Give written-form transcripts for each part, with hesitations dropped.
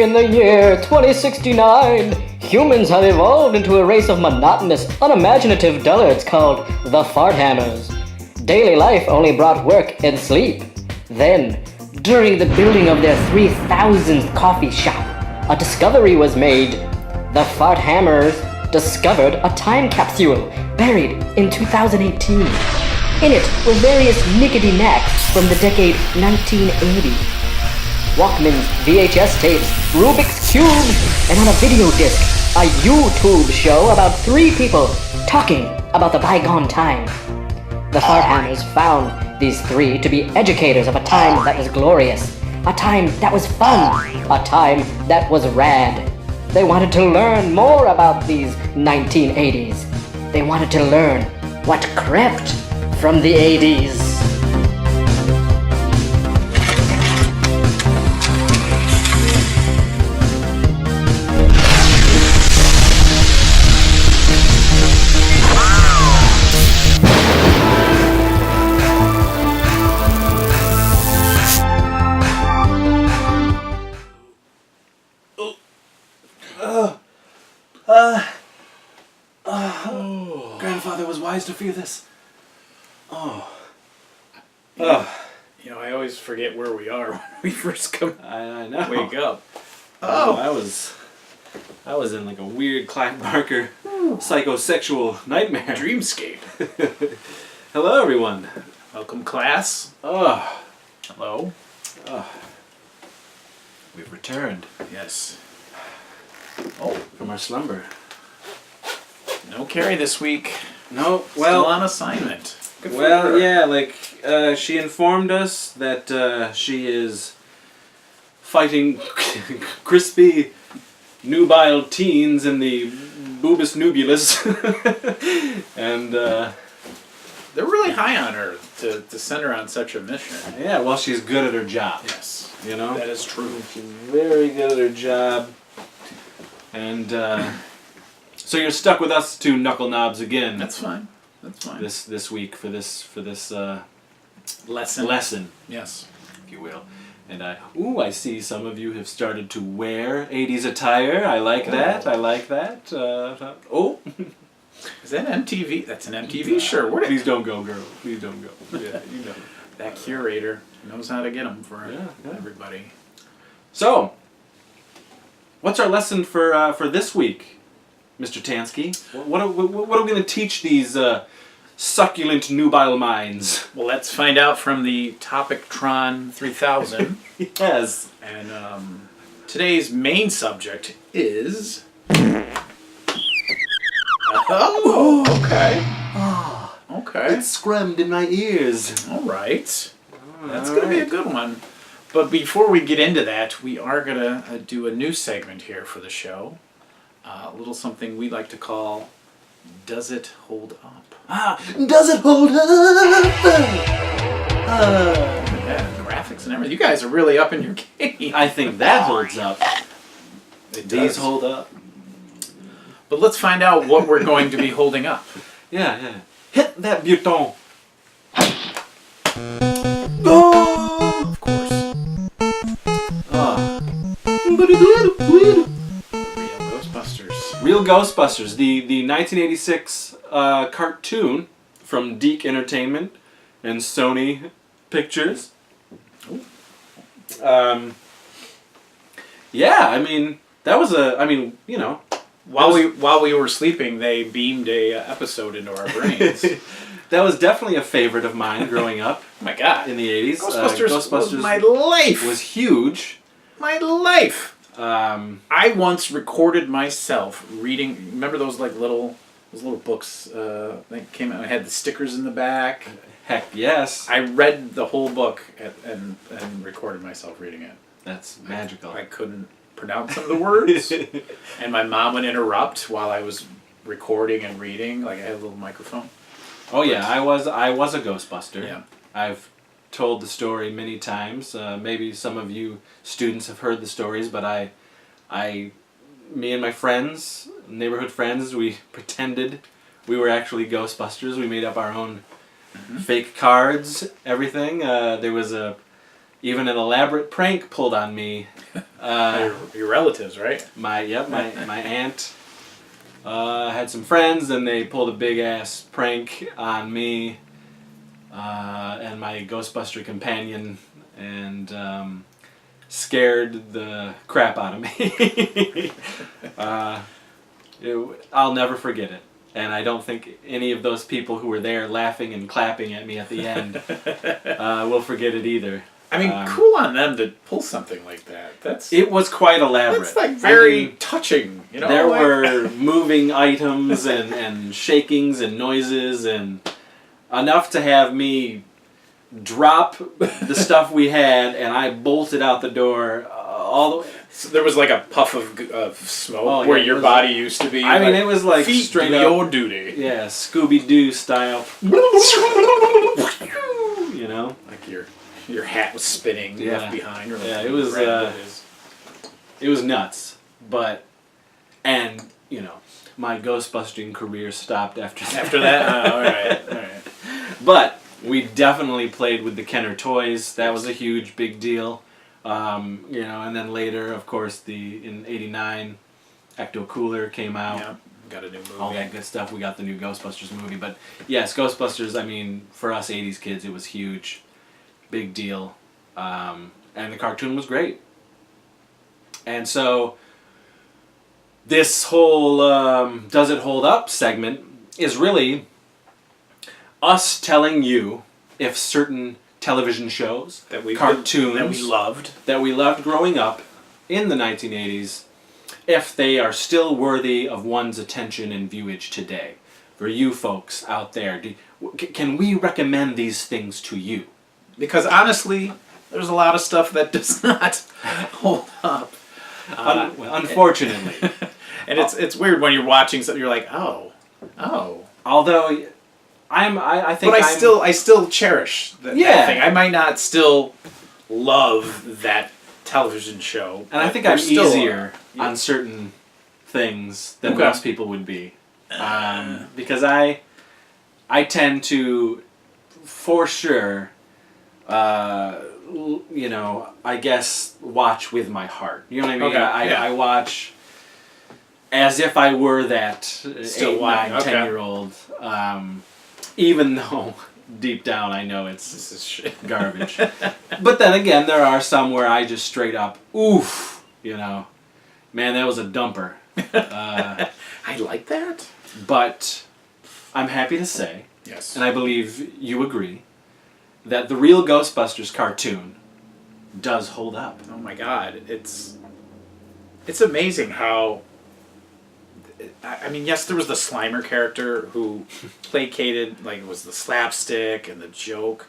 In the year 2069, humans have evolved into a race of monotonous, unimaginative dullards called the Farthammers. Daily life only brought work and sleep. Then, during the building of their 3,000th coffee shop, a discovery was made. The Farthammers discovered a time capsule buried in 2018. In it were various knickety-knacks from the decade 1980. Walkmans, VHS tapes, Rubik's Cubes, and on a video disc, a YouTube show about 3 people talking about the bygone time. The Farthammers found these 3 to be educators of a time that was glorious, a time that was fun, a time that was rad. They wanted to learn more about these 1980s. They wanted to learn what crept from the 80s. Grandfather was wise to fear this. You know, I always forget where we are when we first come. I know. Wake up. I was in like a weird Clive Barker psychosexual nightmare. Dreamscape. Hello, everyone. Welcome, class. Hello. We've returned Yes. from our slumber. No Carrie this week. No, Still on assignment. Good for well, her. yeah, like she informed us that she is fighting crispy, nubile teens in the Boobus Nubulus, and They're really high on her to send her on such a mission. yeah, well, she's good at her job. Yes. You know, That is true. she's very good at her job, and so you're stuck with us two knuckle knobs again. That's fine. That's fine. This week for this lesson. lesson, Yes. if you will. And I see some of you have started to wear 80s attire. I like that. I like that. Is that MTV? That's an MTV shirt. Where did Please don't go, girl. Please don't go. Yeah, you know. that curator knows how to get them for Yeah. everybody? So, what's our lesson for this week, Mr. Tanski? What are we going to teach these succulent nubile minds? Well, let's find out from the Topictron 3000. Yes. And today's main subject is... Oh, okay. Okay. It scrummed in my ears. All right. That's going to be a good one. But before we get into that, we are going to do a new segment here for the show. A little something we like to call Does It Hold Up? Does it hold up? Yeah, graphics and everything. You guys are really up in your game. I think that holds up. It These does. hold up. But let's find out what we're going to be holding up. Yeah. Hit that button. Go! Of course. Real Ghostbusters. Real Ghostbusters, the 1986 cartoon from Deke Entertainment and Sony Pictures. Yeah, I mean, that was you know. While we were sleeping, they beamed a episode into our brains. That was definitely a favorite of mine growing up Oh my God. in the 80s. Ghostbusters was my life. was huge. My life. I once recorded myself reading. Remember those little books that came out and had the stickers in the back? Heck yes. I read the whole book and recorded myself reading it. That's magical. I couldn't pronounce some of the words, and my mom would interrupt while I was recording and reading. Like I had a little microphone. Oh yeah, I was a Ghostbuster. Yeah. I've told the story many times. Maybe some of you students have heard the stories, but me and my friends, neighborhood friends, we pretended we were actually Ghostbusters. We made up our own fake cards, everything. There was even an elaborate prank pulled on me Your relatives, right? My aunt had some friends, and they pulled a big ass prank on me and my Ghostbuster companion, and scared the crap out of me. I'll never forget it, and I don't think any of those people who were there laughing and clapping at me at the end will forget it either. I mean, cool on them to pull something like that. It was quite elaborate. That's like very touching. You know, there were moving items and shakings and noises, and enough to have me drop the stuff we had, and I bolted out the door all the way. So there was like a puff of smoke where your body used to be. I mean, it was like feet straight do up your duty. Yeah, Scooby-Doo style. You know, like your hat was spinning left behind. Or it was nuts. But my Ghostbusting career stopped after that. After that, all right. But we definitely played with the Kenner toys. That was a huge, big deal. And then later, of course, in '89, Ecto Cooler came out. Yeah, got a new movie. All that good stuff. We got the new Ghostbusters movie. But yes, Ghostbusters, I mean, for us 80's kids, it was huge. Big deal. And the cartoon was great. And so this whole Does It Hold Up segment is really us telling you if certain television shows, cartoons that we loved growing up in the 1980s, if they are still worthy of one's attention and viewage today. For you folks out there, can we recommend these things to you? Because honestly, there's a lot of stuff that does not hold up. Unfortunately. And it's weird when you're watching something, you're like, oh. Although I still cherish that thing. I might not still love that television show, and I think I'm easier on certain things than most people would be, because I tend to, for sure, I guess watch with my heart. You know what I mean? I watch as if I were that still 8, 9, 10-year-old. Even though deep down I know this is shit garbage. But then again, there are some where I just straight up, oof, man, that was a dumper. I like that. But I'm happy to say, yes, and I believe you agree, that the Real Ghostbusters cartoon does hold up. Oh my God, it's amazing how. I mean, yes, there was the Slimer character who placated, like, it was the slapstick and the joke,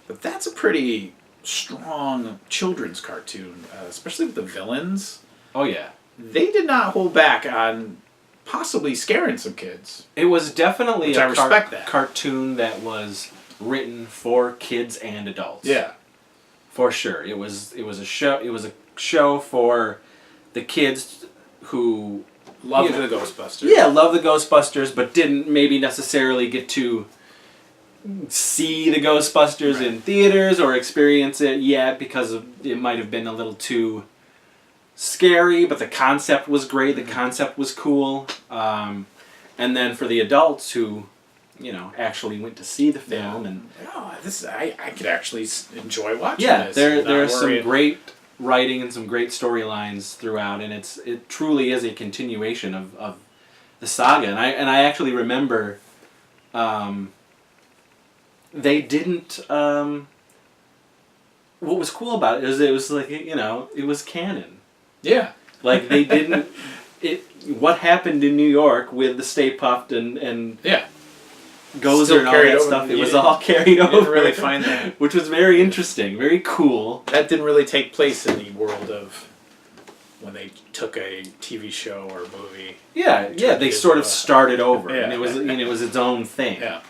but that's a pretty strong children's cartoon, especially with the villains. Oh, yeah. They did not hold back on possibly scaring some kids. It was definitely a that. cartoon that was written for kids and adults. Yeah. For sure. It was a show for the kids who loved the Ghostbusters. Yeah, loved the Ghostbusters, but didn't maybe necessarily get to see the Ghostbusters in theaters or experience it yet because it might have been a little too scary, but the concept was great. The concept was cool. And then for the adults who, actually went to see the film and I could actually enjoy watching this. Yeah, there's some great writing and some great storylines throughout, and it truly is a continuation of the saga. And I actually remember they didn't. What was cool about it is it was like it was canon. Yeah, like they didn't. What happened in New York with the Stay Puft and Gozer and all that stuff, it was all carried over. You didn't really find that. Which was very interesting, very cool. That didn't really take place in the world of when they took a TV show or movie. Yeah, they sort of started over, and it was its own thing. Yeah.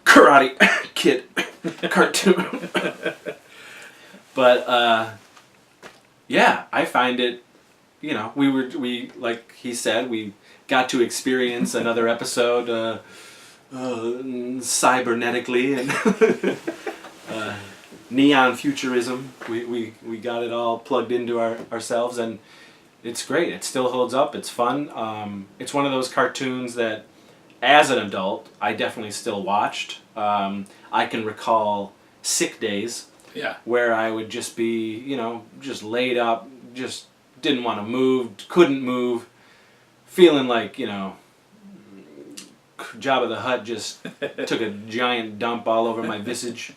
Karate Kid cartoon. But I find it, we like he said, we got to experience another episode cybernetically, and neon futurism. We got it all plugged into ourselves, and it's great. It still holds up. It's fun. It's one of those cartoons that, as an adult, I definitely still watched. I can recall sick days where I would just be, just laid up, just didn't want to move, couldn't move, feeling like, Jabba the Hutt just took a giant dump all over my visage.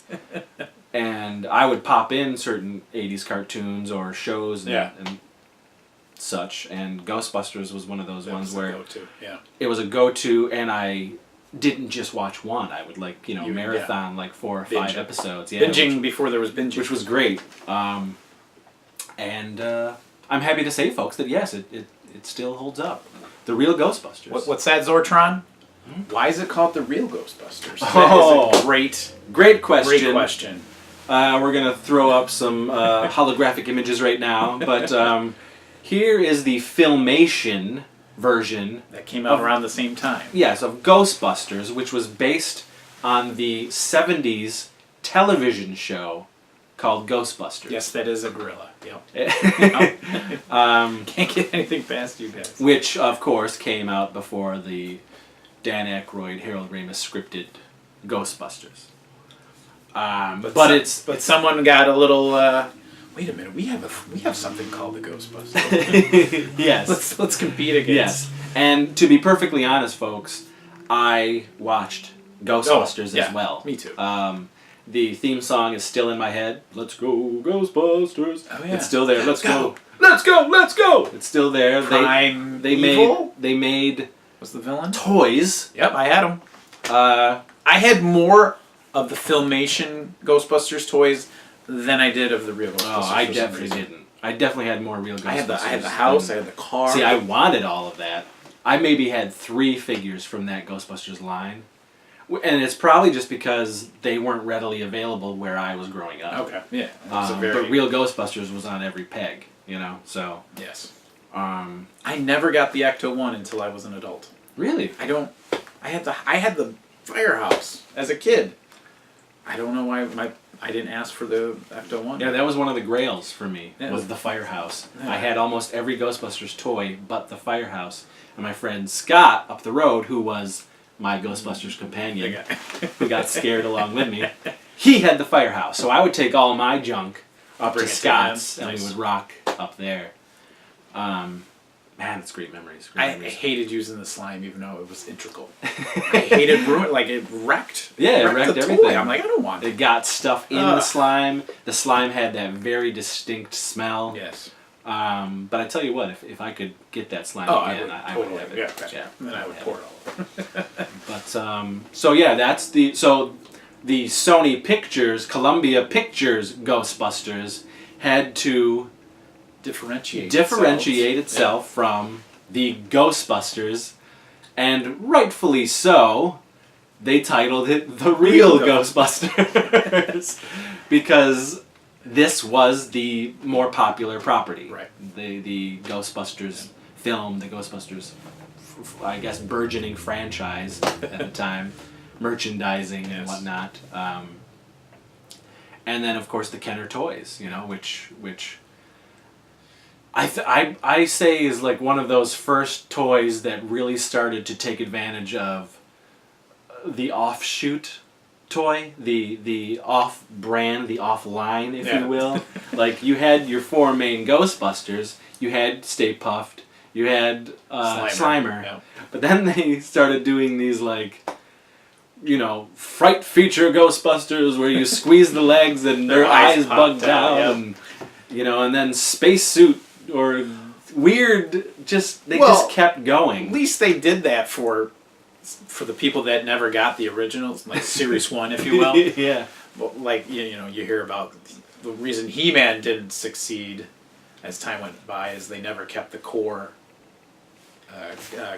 And I would pop in certain 80s cartoons or shows and such, and Ghostbusters was one of those ones where it was a go-to, and I didn't just watch one. I would marathon 4 or 5 episodes. Yeah, binging before there was binging. Which was great. And I'm happy to say, folks, that yes, it still holds up. The Real Ghostbusters. What's that, Zortron? Why is it called The Real Ghostbusters? Oh, that is a great question. Great question. We're going to throw up some holographic images right now, but here is the Filmation version. That came out around the same time. Yes, of Ghostbusters, which was based on the 70s television show called Ghostbusters. Yes, that is a gorilla. Yep. Can't get anything past you guys. Which, of course, came out before the Dan Aykroyd, Harold Ramis scripted Ghostbusters. But someone got a little. Wait a minute, we have something called the Ghostbusters. Yes, let's compete against. Yes, and to be perfectly honest, folks, I watched Ghostbusters as well. Me too. The theme song is still in my head. Let's go, Ghostbusters! Oh yeah, it's still there. Let's go. Let's go. Let's go. It's still there. They made. What's the villain? Toys. Yep, I had them. I had more of the Filmation Ghostbusters toys than I did of the Real Ghostbusters. Oh, I definitely didn't. I definitely had more Real Ghostbusters. I had the house, I had the car. See, I wanted all of that. I maybe had 3 figures from that Ghostbusters line. And it's probably just because they weren't readily available where I was growing up. Okay, yeah. But Real Ghostbusters was on every peg, so... Yes. I never got the Ecto-1 until I was an adult. Really? I had the Firehouse as a kid. I don't know why I didn't ask for the Ecto-1. Yeah, that was one of the grails for me, Yeah. was the Firehouse. Yeah. I had almost every Ghostbusters toy but the Firehouse. And my friend Scott up the road, who was my Ghostbusters companion, who got scared along with me, he had the Firehouse. So I would take all my junk up to Scott's, and we would rock up there. Man, it's great memories. I hated using the slime, even though it was integral. I hated it wrecked. Yeah, it wrecked the everything. Toy. I'm like, I don't want it. It got stuff in the slime. The slime had that very distinct smell. Yes. But I tell you what, if I could get that slime again, I would have it. Yeah. And then I would pour it all over. But that's the Sony Pictures, Columbia Pictures Ghostbusters had to differentiate itself from the Ghostbusters, and rightfully so. They titled it The Real Ghostbusters because this was the more popular property. Right. The Ghostbusters film, the Ghostbusters, I guess, burgeoning franchise at the time, merchandising and whatnot. And then, of course, the Kenner toys, which I say is like one of those first toys that really started to take advantage of the offshoot toy, the off-brand, the off-line, if you will. Like, you had your 4 main Ghostbusters, you had Stay Puft, you had Slimer. But then they started doing these, fright feature Ghostbusters where you squeeze the legs and their eyes bugged out, and then spacesuit or weird, they just kept going. At least they did that for the people that never got the originals, like Series 1, if you will. Yeah. Well, you hear about the reason He-Man didn't succeed as time went by is they never kept the core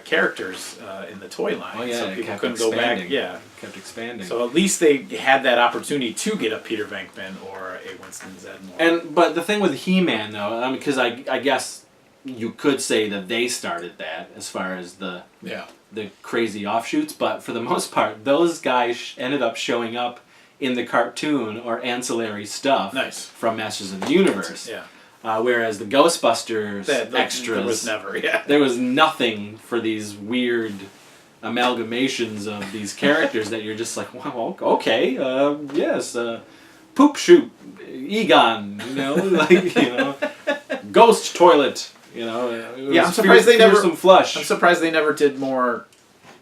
characters in the toy line. Oh, yeah, so it people kept couldn't expanding. go back. Yeah. Kept expanding. So at least they had that opportunity to get a Peter Venkman or a Winston Zeddemore. But the thing with He-Man, though, because I guess you could say that they started that as far as the crazy offshoots, but for the most part, those guys ended up showing up in the cartoon or ancillary stuff Nice. from Masters of the Universe. Yeah. Whereas the Ghostbusters extras, there was never. Yeah. there was nothing for these weird amalgamations of these characters that you're just like, wow, okay, yes, poop shoot, Egon, ghost toilet, I'm surprised they never. fearsome flush. I'm surprised they never did more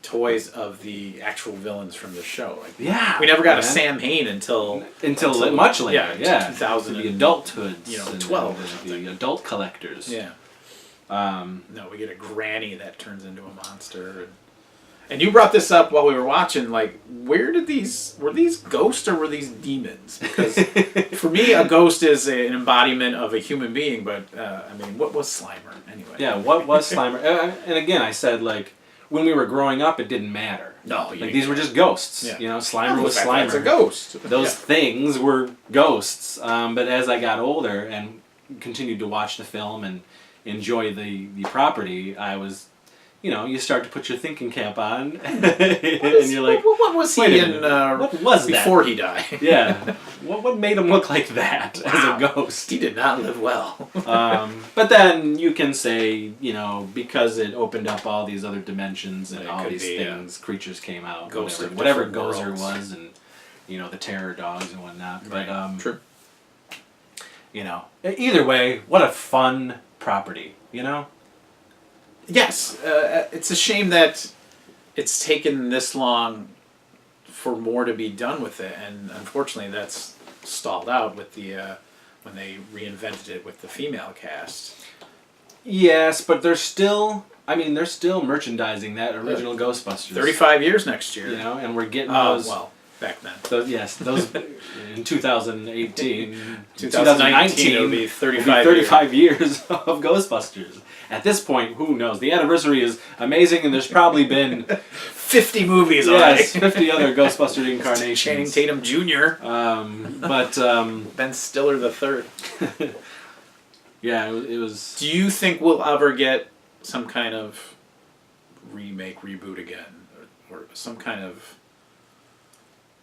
toys of the actual villains from the show. Like, Yeah, we never got a man. Sam Hain until much later. Yeah, Yeah, 2000 the adulthoods, 12 or and something. the adult collectors. Yeah. Um, No, we get a granny that turns into a monster. And you brought this up while we were watching. Like, were these ghosts or were these demons? Because for me, a ghost is an embodiment of a human being. But what was Slimer anyway? Yeah, what was Slimer? And again, I said, like, when we were growing up, it didn't matter. No, like these were just ghosts. Yeah. Slimer was Slimer. It's a ghost. Those things were ghosts. But as I got older and continued to watch the film and enjoy the property, I was, you start to put your thinking cap on, and you're like, what was he in? What was that before he died? Yeah, what made him look like that as a ghost? He did not live well. But then you can say, because it opened up all these other dimensions and It all could these be, things, creatures came out, Ghosts of whatever different Gozer worlds. was, and the terror dogs and whatnot. But True. Either way, what a fun property, Yes, it's a shame that it's taken this long for more to be done with it, and unfortunately, that's stalled out with the when they reinvented it with the female cast. Yes, but they're still merchandising that original Ghostbusters. 35 years next year. And we're getting those. Well, back then. Those in 2018, 2019 it'll be 35 years of Ghostbusters. At this point, who knows? The anniversary is amazing, and there's probably been 50 movies yes, already. 50 other Ghostbuster incarnations. Channing Tatum Jr. Ben Stiller the third. Yeah, it was. Do you think we'll ever get some kind of remake, reboot again, or some kind of?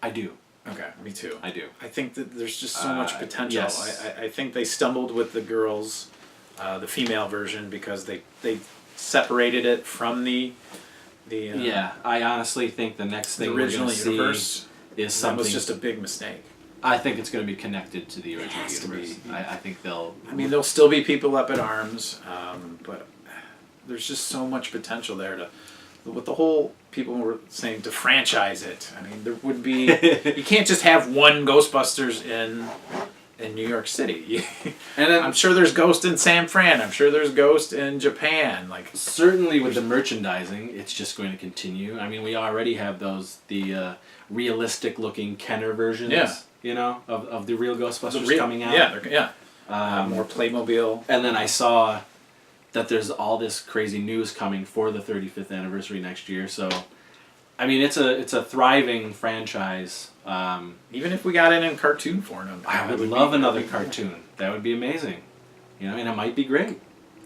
I do. Okay, me too. I do. I think that there's just so much potential. Yes. I think they stumbled with the girls, the female version, because they separated it from the Yeah, I honestly think the next thing original we're going to universe see is that something. was just a big mistake. I think it's going to be connected to the original has to universe. be. I think they'll. I mean, there'll still be people up at arms, but there's just so much potential there to. With the whole people were saying to franchise it. I mean, there would be. You can't just have one Ghostbusters in New York City. And then I'm sure there's Ghost in San Fran. I'm sure there's Ghost in Japan. Like certainly with the merchandising, it's just going to continue. I mean, we already have the realistic looking Kenner versions. Yeah. Of the real Ghostbusters coming out. Yeah. More Playmobil. And then I saw that there's all this crazy news coming for the 35th anniversary next year. So, I mean, it's a thriving franchise. Even if we got it in cartoon form, I would love another cartoon. That would be amazing. And it might be great.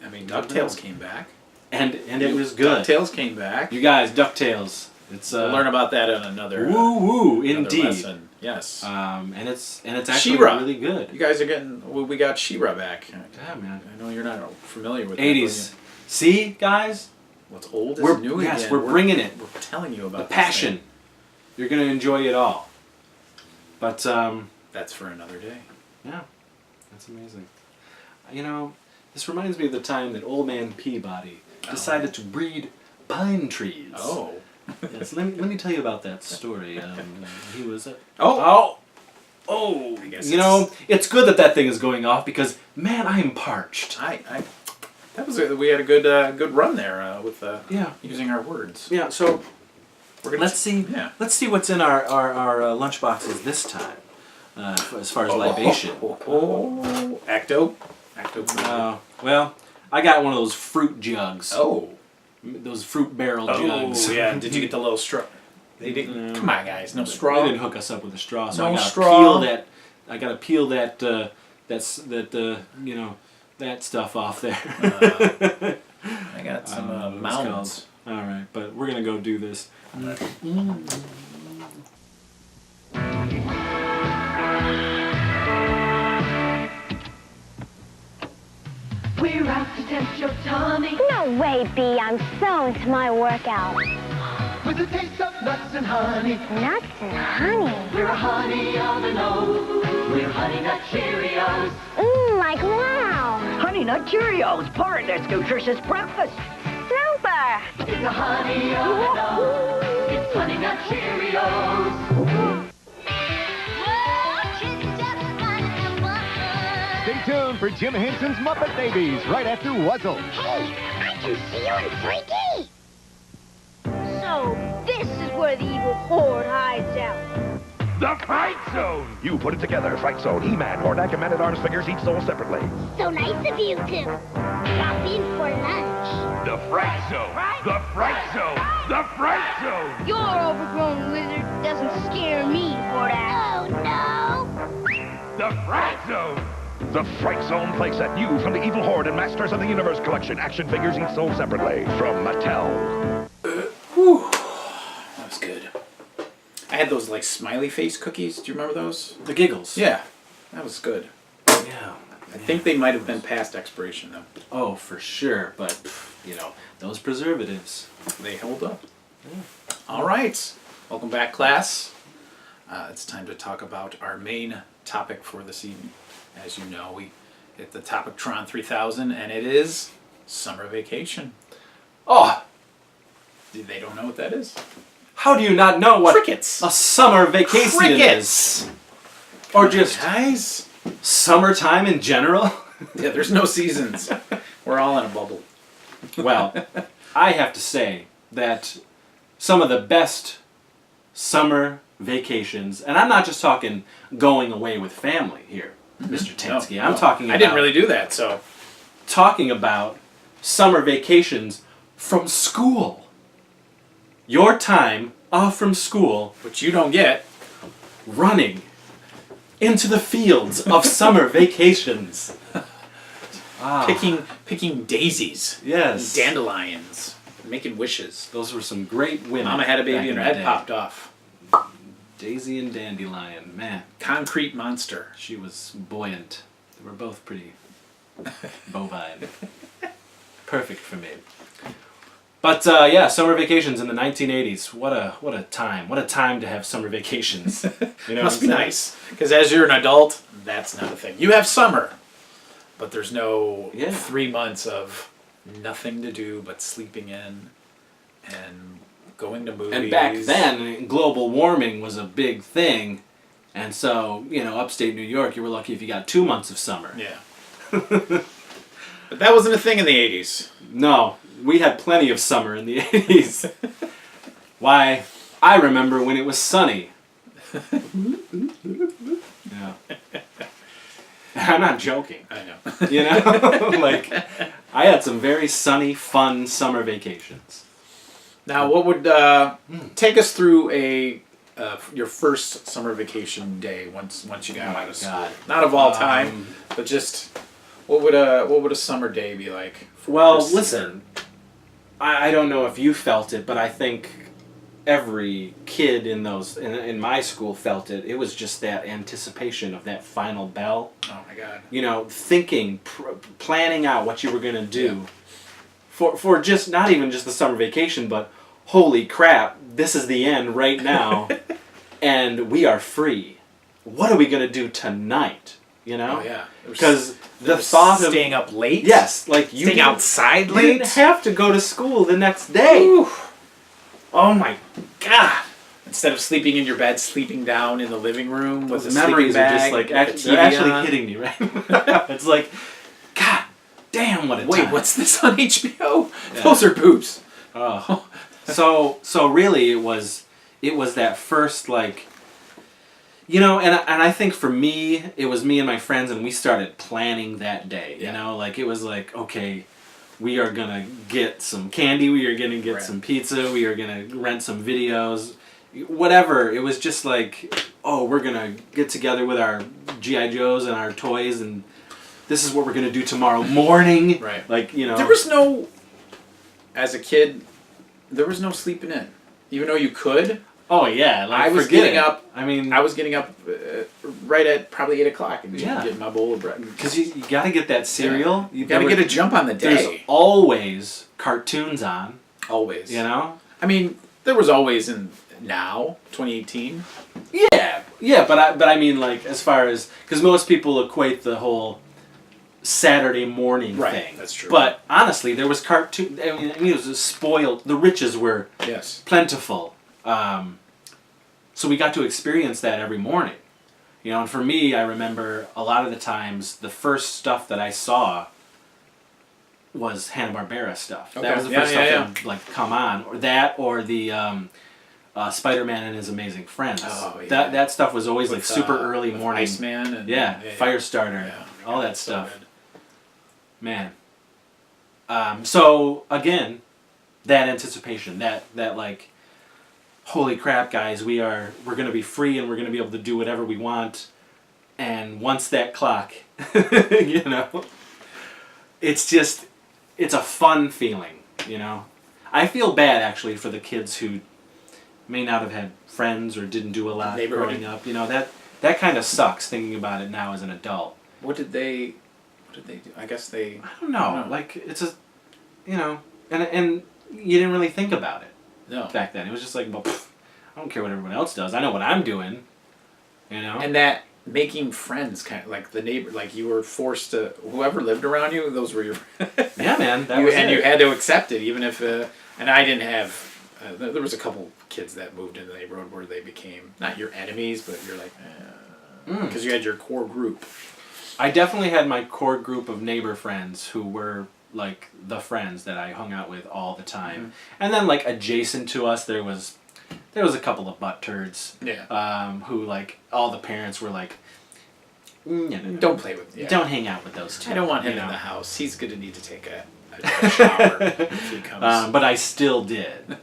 I mean, DuckTales came back. And it was good. DuckTales came back. You guys, DuckTales. It's We'll learn about that in another woo another indeed. lesson. Yes. And it's actually She-Ra. really good. You guys are getting. Well, we got She-Ra back. Yeah, man. I know you're not familiar with 80's. See, guys? What's old is We're new yes, again. we're bringing it. We're telling you about The this passion. thing. You're gonna enjoy it all. But That's for another day. yeah, that's amazing. This reminds me of the time that Old Man Peabody decided to breed pine trees. Oh. Yes, let me tell you about that story. He was. Oh. Oh. I guess It's good that thing is going off because man, I am parched. That was we had a good run there with Yeah. using our words. Yeah. So We're gonna let's see. Yeah. Let's see what's in our lunch boxes this time, as far as libation. Acto. Well, I got one of those fruit jugs. Oh. Those fruit barrel jugs. Oh yeah. Did you get the little straw? They didn't. Come on, guys. No They straw. didn't hook us up with a straw, so No I gotta straw. peel that. I gotta peel that. That stuff off there. I got some I don't know what it's mounds. called. All right, but we're gonna go do this. way, Bee. I'm so into my workout. With a taste of nuts and honey. Nuts and honey? We're a honey on the nose. We're Honey Nut Cheerios. Like wow. Honey Nut Cheerios, part of this nutritious breakfast. Super. It's a honey on the nose. It's Honey Nut Cheerios. Stay tuned for Jim Henson's Muppet Babies right after Wuzzle. Hey, I can see you in 3D. So, this is where the evil horde hides out. The Fright Zone! You put it together, Fright Zone, He-Man, Hordak, and Man-at-Arms figures each sold separately. So nice of you to drop in for lunch. The Fright Zone! The Fright Zone! The Fright Zone! Your overgrown lizard doesn't scare me, Hordak. Oh, no. The Fright Zone! The Fright Zone playset, new from the Evil Horde and Masters of the Universe collection. Action figures each sold separately from Mattel. That was good. I had those like smiley face cookies. Do you remember those? The giggles. Yeah, that was good. Yeah. I think they might have been past expiration though. Oh, for sure. But, you know, those preservatives. They held up. Yeah. All right. Welcome back, class. It's time to talk about our main topic for this evening. As you know, we hit the Topictron 3000, and it is summer vacation. Oh! They don't know what that is. How do you not know what Crickets. a summer vacation Crickets. is? Or just Guys. summertime in general? Yeah, there's no seasons. We're all in a bubble. Well, I have to say that some of the best summer vacations, and I'm not just talking going away with family here, Mr. Tanski. No, I'm talking about... I didn't really do that, so... Talking about summer vacations from school. Your time off from school, Which you don't get. running into the fields of summer vacations. Picking daisies. Yes. Dandelions. Making wishes. Those were some great women. Mama had a back baby in and her the head day. popped off. Daisy and Dandelion, man. Concrete monster. She was buoyant. They were both pretty bovine. Perfect for me. But yeah, summer vacations in the 1980s. What a time! What a time to have summer vacations. You know, Must be nice, because as you're an adult, that's not a thing. You have summer, but there's no 3 months of nothing to do but sleeping in and going to movies. And back then, global warming was a big thing, and so you know, upstate New York, you were lucky if you got 2 months of summer. Yeah. But that wasn't a thing in the 80s. No, we had plenty of summer in the 80s. Why, I remember when it was sunny. Yeah. I'm not joking. I know. You know? Like, I had some very sunny, fun summer vacations. Now, what would take us through your first summer vacation day once you got out of school? God. Not of all time, but just what would a summer day be like? Well, listen, I don't know if you felt it, but I think every kid in my school felt it. It was just that anticipation of that final bell. Oh my God! You know, thinking, planning out what you were gonna do for just not even just the summer vacation, but holy crap, this is the end right now, and we are free. What are we gonna do tonight? You know? Oh yeah. Because the thought of staying up late. Yes, like you staying outside you late. didn't have to go to school the next day. Ooh. Oh my God! Instead of sleeping in your bed, sleeping down in the living room with Those a memories sleeping are just bag, like with the they're TV actually on. hitting me right. It's like, God damn, what a Wait, time. what's this on HBO? Yeah. Those are boobs. Oh. So really, it was that first, like, you know, and I think for me, it was me and my friends, and we started planning that day. You know, like it was like, okay, we are gonna get some candy, we are gonna get some pizza, we are gonna rent some videos, whatever. It was just like, oh, we're gonna get together with our G.I. Joes and our toys, and this is what we're gonna do tomorrow morning. Right. Like, you know. There was no, as a kid, there was no sleeping in, even though you could. Oh yeah, like, I was forget getting it. up. I mean, I was getting up right at probably 8 o'clock and Yeah. get my bowl of bread. Because you got to get that cereal. You got to get a jump on the There's day. always cartoons on. Always. You know? I mean, there was always in now 2018. Yeah, but I mean, like, as far as, because most people equate the whole Saturday morning thing. That's true. But honestly, there was cartoon. I mean, it was spoiled. The riches were plentiful. So we got to experience that every morning. You know, and for me, I remember a lot of the times the first stuff that I saw was Hanna-Barbera stuff. Okay. That was the first stuff that would, like, come on, or that, or the Spider-Man and His Amazing Friends. Oh, yeah. That stuff was always With, like super early with morning. Iceman and Firestarter, all that so stuff. good. Man. So again, that anticipation, that like, holy crap, guys, we're gonna be free and we're gonna be able to do whatever we want. And once that clock, you know, it's a fun feeling, you know. I feel bad actually for the kids who may not have had friends or didn't do a lot growing up. You know, that kind of sucks thinking about it now as an adult. What did they do? I guess they... I don't know. Like, it's a, you know, and you didn't really think about it back then. It was just like, well, I don't care what everyone else does. I know what I'm doing, you know? And that making friends, kind of like the neighbor, like you were forced to, whoever lived around you, those were your... Yeah, man. You had to accept it, even if, and I didn't have, there was a couple kids that moved into the neighborhood where they became, not your enemies, but you're like, because you had your core group. I definitely had my core group of neighbor friends who were like the friends that I hung out with all the time. Mm-hmm. And then like adjacent to us there was a couple of butt turds. Yeah. Who like all the parents were like, no. Don't play with don't hang out with those two. I don't want him in the house. He's gonna need to take a shower if he comes. But I still did.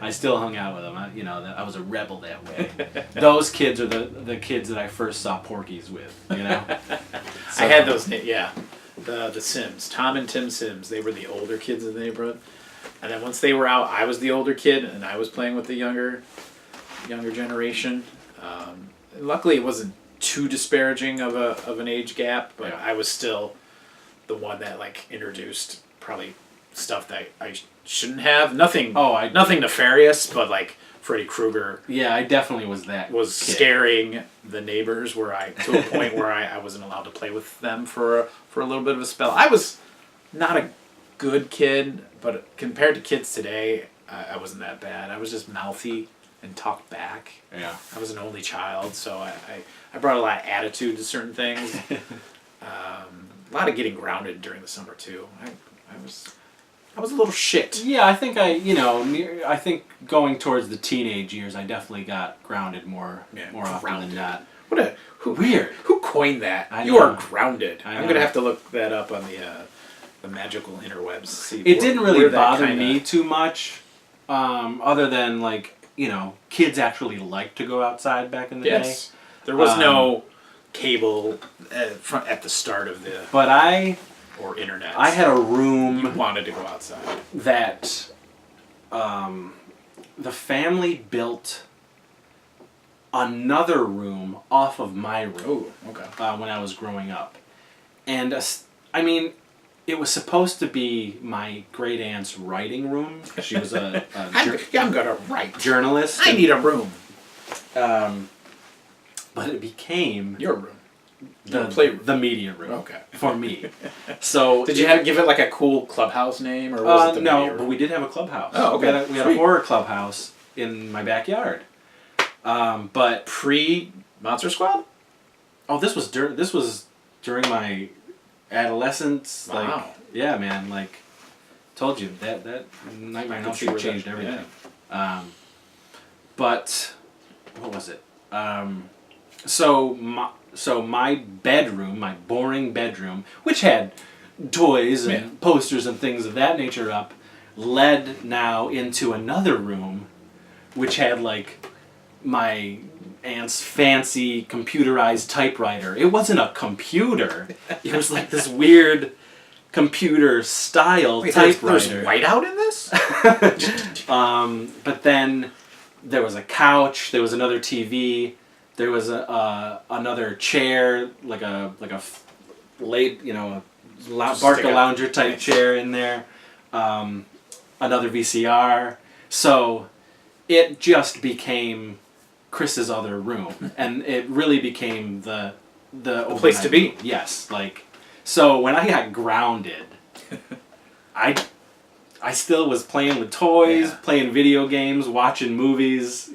I still hung out with them. I was a rebel that way. Those kids are the kids that I first saw Porky's with. You know. So, I had those. Yeah, the Sims, Tom and Tim Sims. They were the older kids in the neighborhood, and then once they were out, I was the older kid, and I was playing with the younger generation. Luckily, it wasn't too disparaging of an age gap, but I was still the one that like introduced probably stuff that I shouldn't have. Nothing nefarious, but like Freddy Krueger. Yeah, I definitely was that. Was kid. Scaring the neighbors to a point where I wasn't allowed to play with them for a little bit of a spell. I was not a good kid, but compared to kids today, I wasn't that bad. I was just mouthy and talked back. Yeah. I was an only child, so I brought a lot of attitude to certain things. A lot of getting grounded during the summer too. I was a little shit. Yeah, I think I think going towards the teenage years, I definitely got grounded more often than not. Weird. Who coined that? You are grounded. I'm going to have to look that up on the magical interwebs. See it didn't really bother me too much, other than like, kids actually liked to go outside back in the day. There was no cable at the start of the... Or internet. I had a room... You wanted to go outside. That the family built another room off of my room. Oh, okay. When I was growing up. And, it was supposed to be my great aunt's writing room. She was I'm going to write. Journalist. I need a room. But it became... Your room. The media room. Okay. For me. So did you give it like a cool clubhouse name, or was it the media room? But we did have a clubhouse. Oh, okay. We had a horror clubhouse in my backyard. But pre-Monster Squad? Oh, this was during my adolescence. Wow. Like, yeah, man. Like, told you that Nightmare on Elm Street changed everything. Yeah. But what was it? So my bedroom, my boring bedroom, which had toys and posters and things of that nature up, led now into another room, which had like my aunt's fancy computerized typewriter. It wasn't a computer. It was like this weird computer style typewriter. There's whiteout in this? But then there was a couch, there was another TV, There was another chair, like a late, a Barca Lounger type chair in there. Another VCR. So it just became Chris's other room, and it really became the place to be. room. Yes, so when I got grounded, I still was playing with toys, playing video games, watching movies.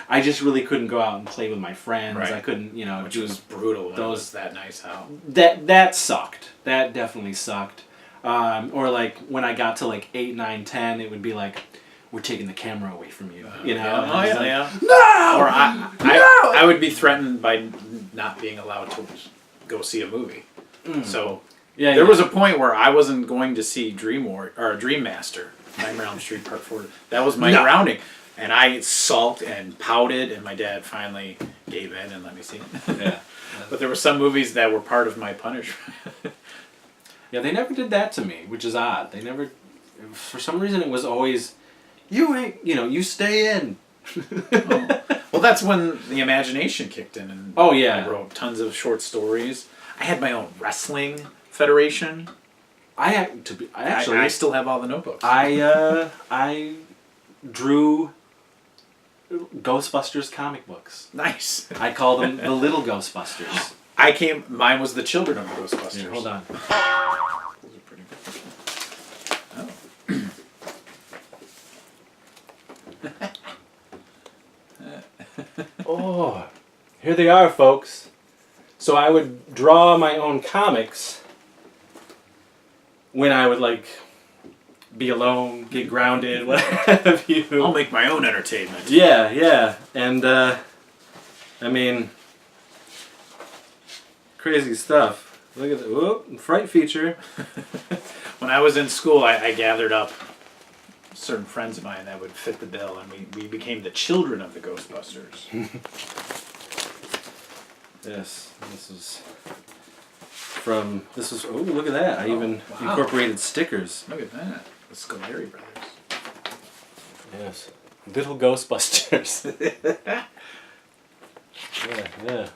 I just really couldn't go out and play with my friends. Right. I couldn't, Which was brutal. When it was that nice out. That sucked. That definitely sucked. Or when I got to 8, 9, 10, it would be we're taking the camera away from you. Yeah. No! Or I would be threatened by not being allowed to go see a movie. So there was a point where I wasn't going to see Dream Master, Nightmare on Elm Street Part 4. That was my grounding. And I sulked and pouted, and my dad finally gave in and let me see it. Yeah. But there were some movies that were part of my punishment. Yeah, they never did that to me, which is odd. They never, for some reason, it was always, you stay in. Well, that's when the imagination kicked in. And I wrote tons of short stories. I had my own wrestling federation. I still have all the notebooks. I drew Ghostbusters comic books. Nice. I call them the Little Ghostbusters. Mine was the Children of the Ghostbusters. Here, hold on. Those are pretty good. Oh, here they are, folks. So I would draw my own comics when I would be alone, get grounded, what have you. I'll make my own entertainment. Yeah. And, crazy stuff. Look at the fright feature. When I was in school, I gathered up certain friends of mine that would fit the bill, and we became the Children of the Ghostbusters. Yes, oh, look at that. I even incorporated stickers. Look at that. The Scolari brothers. Yes. Little Ghostbusters. Yeah.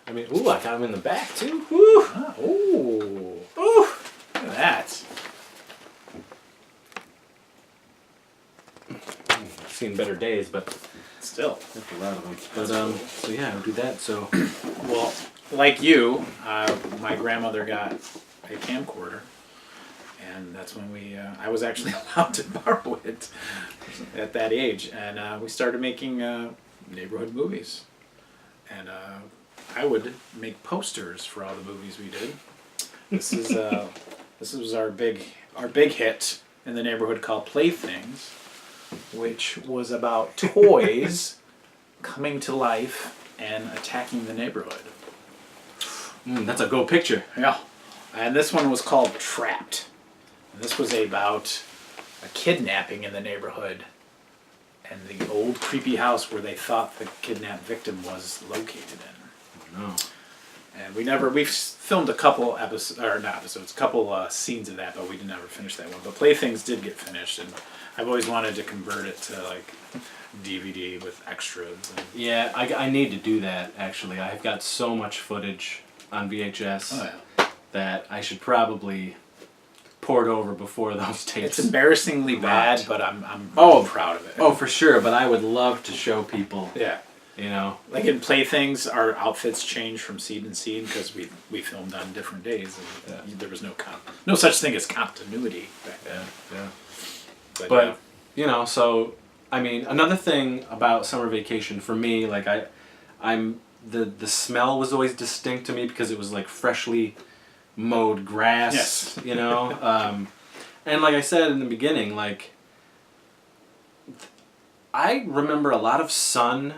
I got them in the back, too. Woo! Ooh. Look at that. I've seen better days, but still. That's a lot of them. But, so yeah, I'll do that, so. Well, like you, my grandmother got a camcorder. And that's when I was actually allowed to borrow it at that age. And we started making neighborhood movies. And I would make posters for all the movies we did. This was our big hit in the neighborhood called Playthings, which was about toys coming to life and attacking the neighborhood. That's a go picture. Yeah. And this one was called Trapped. And this was about a kidnapping in the neighborhood and the old creepy house where they thought the kidnapped victim was located in. Oh, no. And we filmed a couple couple scenes of that, but we didn't ever finish that one. But Playthings did get finished, and I've always wanted to convert it to DVD with extras. Yeah, I need to do that, actually. I've got so much footage on VHS that I should probably pour it over before those tapes. It's embarrassingly bad, but I'm proud of it. Oh, for sure, but I would love to show people. Yeah. Like in Playthings, our outfits changed from scene to scene because we filmed on different days, and there was no such thing as continuity back then. Yeah. But so another thing about summer vacation for me, the smell was always distinct to me because it was freshly mowed grass. Yes. And like I said in the beginning, I remember a lot of sun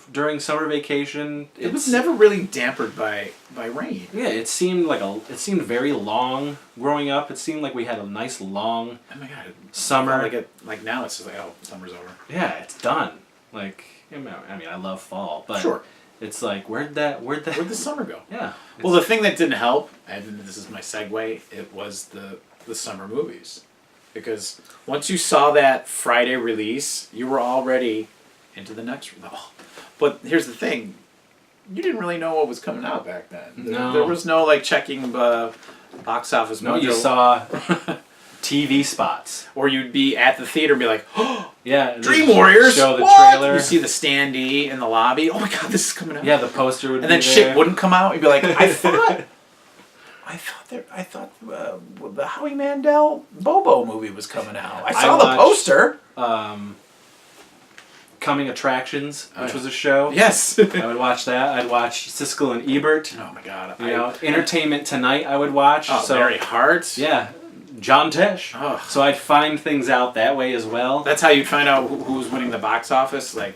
during summer vacation. It was never really dampened by rain. Yeah, it seemed very long growing up. It seemed like we had a nice long summer. Like now it's just summer's over. Yeah, it's done. I love fall, but sure. It's where'd the summer go? Yeah. Well, the thing that didn't help, and this is my segue, it was the summer movies. Because once you saw that Friday release, you were already into the next. But here's the thing, you didn't really know what was coming out back then. No. There was no like checking box office. No, mojo. you saw TV spots. Or you'd be at the theater and be like, oh, Yeah. Dream they'd Warriors. Show the what? trailer. You see the standee in the lobby. Oh my god, this is coming out. Yeah, the poster would and be then there. shit wouldn't come out. You'd be like, I thought the Howie Mandel Bobo movie was coming out. I saw the watched, poster. Coming Attractions, which was a show. Yes. I would watch that. I'd watch Siskel and Ebert. Oh my god. You know, Entertainment Tonight I would watch. Oh, so Mary Hart. yeah, John Tesh. Oh. So I'd find things out that way as well. That's how you'd find out who was winning the box office. Like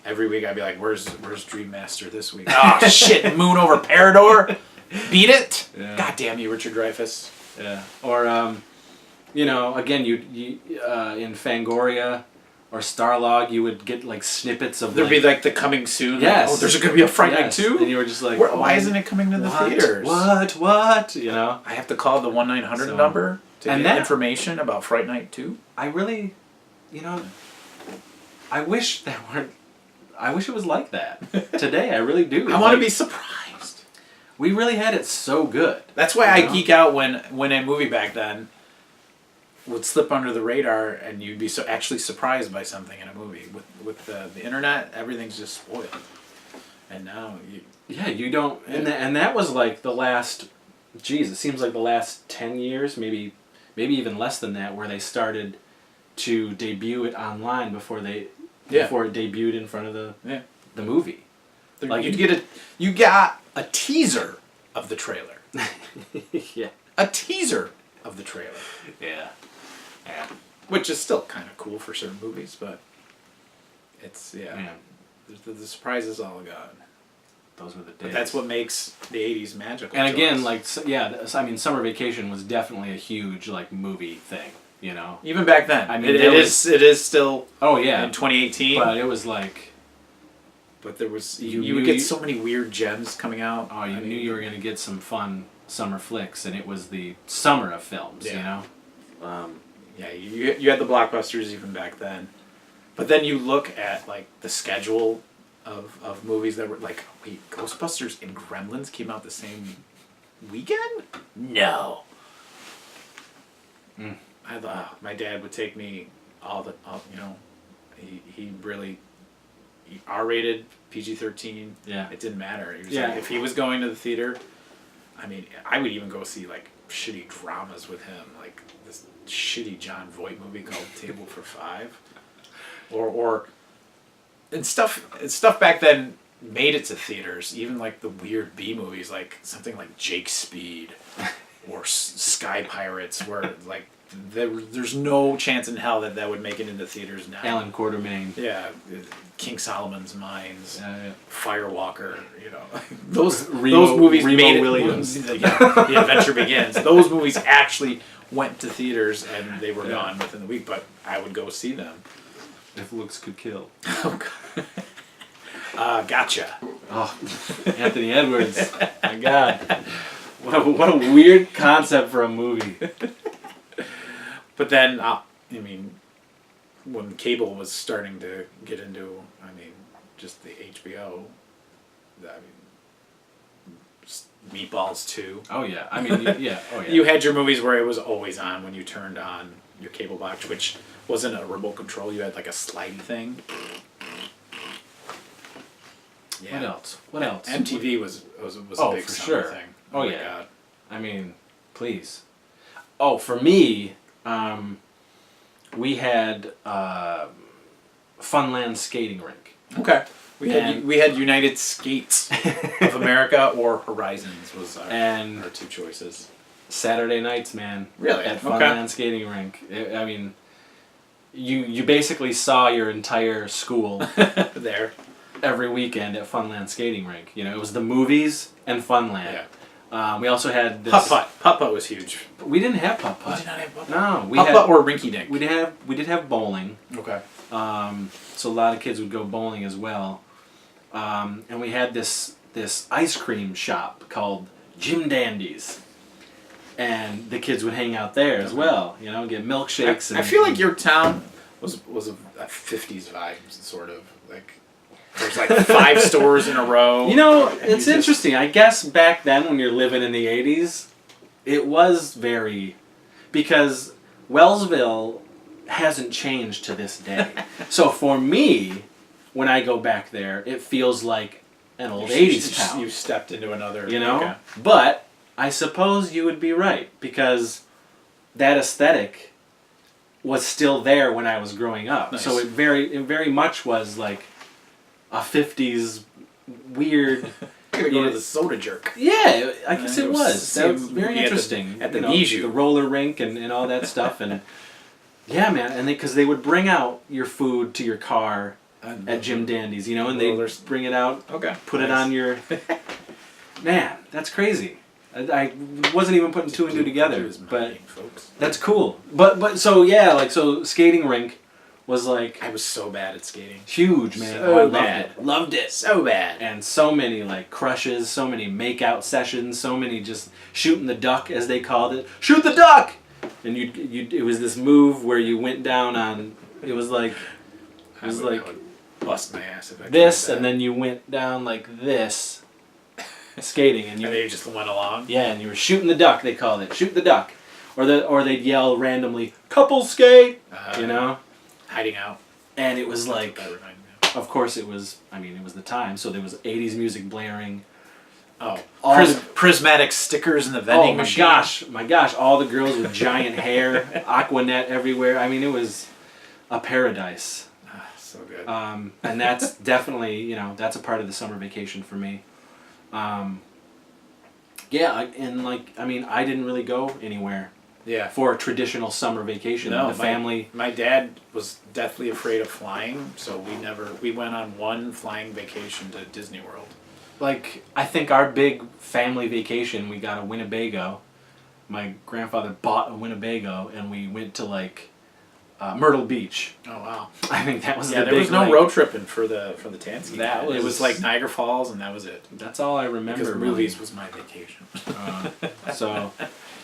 every week, I'd be like, "Where's Dream Master this week?" Oh shit! Moon over Parador. Beat it. Yeah. God damn you, Richard Dreyfuss. Yeah. Or you know, again, you in Fangoria or Starlog, you would get like snippets of. There'd be like the coming soon. Yes. Like, oh, there's going to be a Fright Night 2? And you were just like, why isn't it coming to the theaters? What? You know? I have to call the 1-900 So- number to and get that- information about Fright Night 2? I really, you know, I wish it was like that today. I really do. I want to be surprised. We really had it so good. That's why You I know? geek out when a movie back then would slip under the radar and you'd be actually surprised by something in a movie. With the internet, everything's just spoiled. And now you don't, and that was like the last, geez, it seems like the last 10 years, maybe even less than that, where they started to debut it online before it debuted in front of the movie. like you got a teaser of the trailer. Yeah. A teaser of the trailer. Yeah. Yeah. Which is still kind of cool for certain movies, but it's Man, the surprise is all gone. those were the days. But that's what makes the 80s magical. And to again, us. I mean, Summer Vacation was definitely a huge like movie thing, you know. Even back then, I mean, it is still. Oh yeah, In 2018, but it was like, but there was You you would knew get so many weird gems coming out. oh, you knew you were gonna get some fun summer flicks, and it was the summer of films, you know. Yeah, you had the blockbusters even back then, but then you look at like the schedule of movies that were like, wait, Ghostbusters and Gremlins came out the same weekend? No. I thought my dad would take me he really R-rated, PG-13. Yeah. It didn't matter. He was Yeah. like, if he was going to the theater, I mean, I would even go see like shitty dramas with him, like this shitty John Voight movie called Table for Five, or and stuff back then made it to theaters. Even like the weird B movies, like something like Jake Speed or Sky Pirates, where like there's no chance in hell that would make it into theaters now. Alan Quartermain. Yeah, King Solomon's Mines, Yeah. Firewalker, you know, those Remo movies made it. Williams. The Adventure Begins. Those movies actually went to theaters and they were gone within the week. But I would go see them. If looks could kill. Oh God. Gotcha. Oh, Anthony Edwards. My God. What a weird concept for a movie. But then, I mean, when cable was starting to get into, just the HBO, Meatballs 2. Oh yeah. I mean, yeah. Oh yeah. You had your movies where it was always on when you turned on your cable box, which wasn't a remote control. You had like a slidey thing. Yeah. What else? MTV was a big for summer sure. thing. Oh, my yeah. God. I mean, please. Oh, for me, we had Funland skating rink. Okay. We had United Skates of America or Horizons was our two choices. Saturday nights, man. Really? At Okay. Funland skating rink. I mean, you basically saw your entire school there every weekend at Funland skating rink. You know, it was the movies and Funland. Yeah. We also had this Putt-putt was huge. We didn't have putt-putt. We did not have putt-putt. No, we putt-putt had or rinky-dink. We did have bowling. Okay. So a lot of kids would go bowling as well. And we had this ice cream shop called Jim Dandy's. And the kids would hang out there as well, you know, get milkshakes. I feel like your town was a 50s vibe, sort of. Like, There's like 5 stores in a row. You know, and it's interesting. I guess back then when you're living in the 80s, it was very... Because Wellsville hasn't changed to this day. So for me, when I go back there, it feels like an old 80s town. You stepped into another... You know? Okay. But I suppose you would be right, because that aesthetic was still there when I was growing up. Nice. So it very much was like a 50s weird... I'm gonna go to the soda jerk. Yeah, I guess it was. see That a was very movie interesting. at the You know, Bijou. the roller rink and all that stuff. And yeah, man. And because they would bring out your food to your car at Jim Dandy's, you know, and they'd rollers. bring it out, Okay. put it Nice. on your... Man, that's crazy. I wasn't even putting two and two together, Is but mine, folks. that's cool. But so yeah, like so skating rink was like I was so bad at skating. huge, man. So I loved bad. it. Loved it. So bad. And so many like crushes, so many make-out sessions, so many just shooting the duck as they called it. Shoot the duck! And you it was this move where you went down on it was like I would bust my ass if I this tried that. and then you went down like this skating and And they just went along. yeah, and you were shooting the duck, they called it. Shoot the duck. Or they'd yell randomly, couple skate, you know? Hiding out. And it was like, That reminded me of. of course it was the time, so there was 80s music blaring. Oh, All prismatic stickers in the vending machine. My gosh, all the girls with giant hair, Aquanet everywhere. I mean, it was a paradise. So good. And that's definitely, that's a part of the summer vacation for me. I didn't really go anywhere Yeah. for a traditional summer vacation. No, the family. My dad was deathly afraid of flying, so we went on one flying vacation to Disney World. Like, I think our big family vacation, we got a Winnebago. My grandfather bought a Winnebago, and we went to, like, Myrtle Beach. Oh wow! I think that was Yeah, the there big, was no like, road tripping for the Tanski. That It was was- like Niagara Falls, and that was it. That's all I remember. Because really. movies was my vacation. So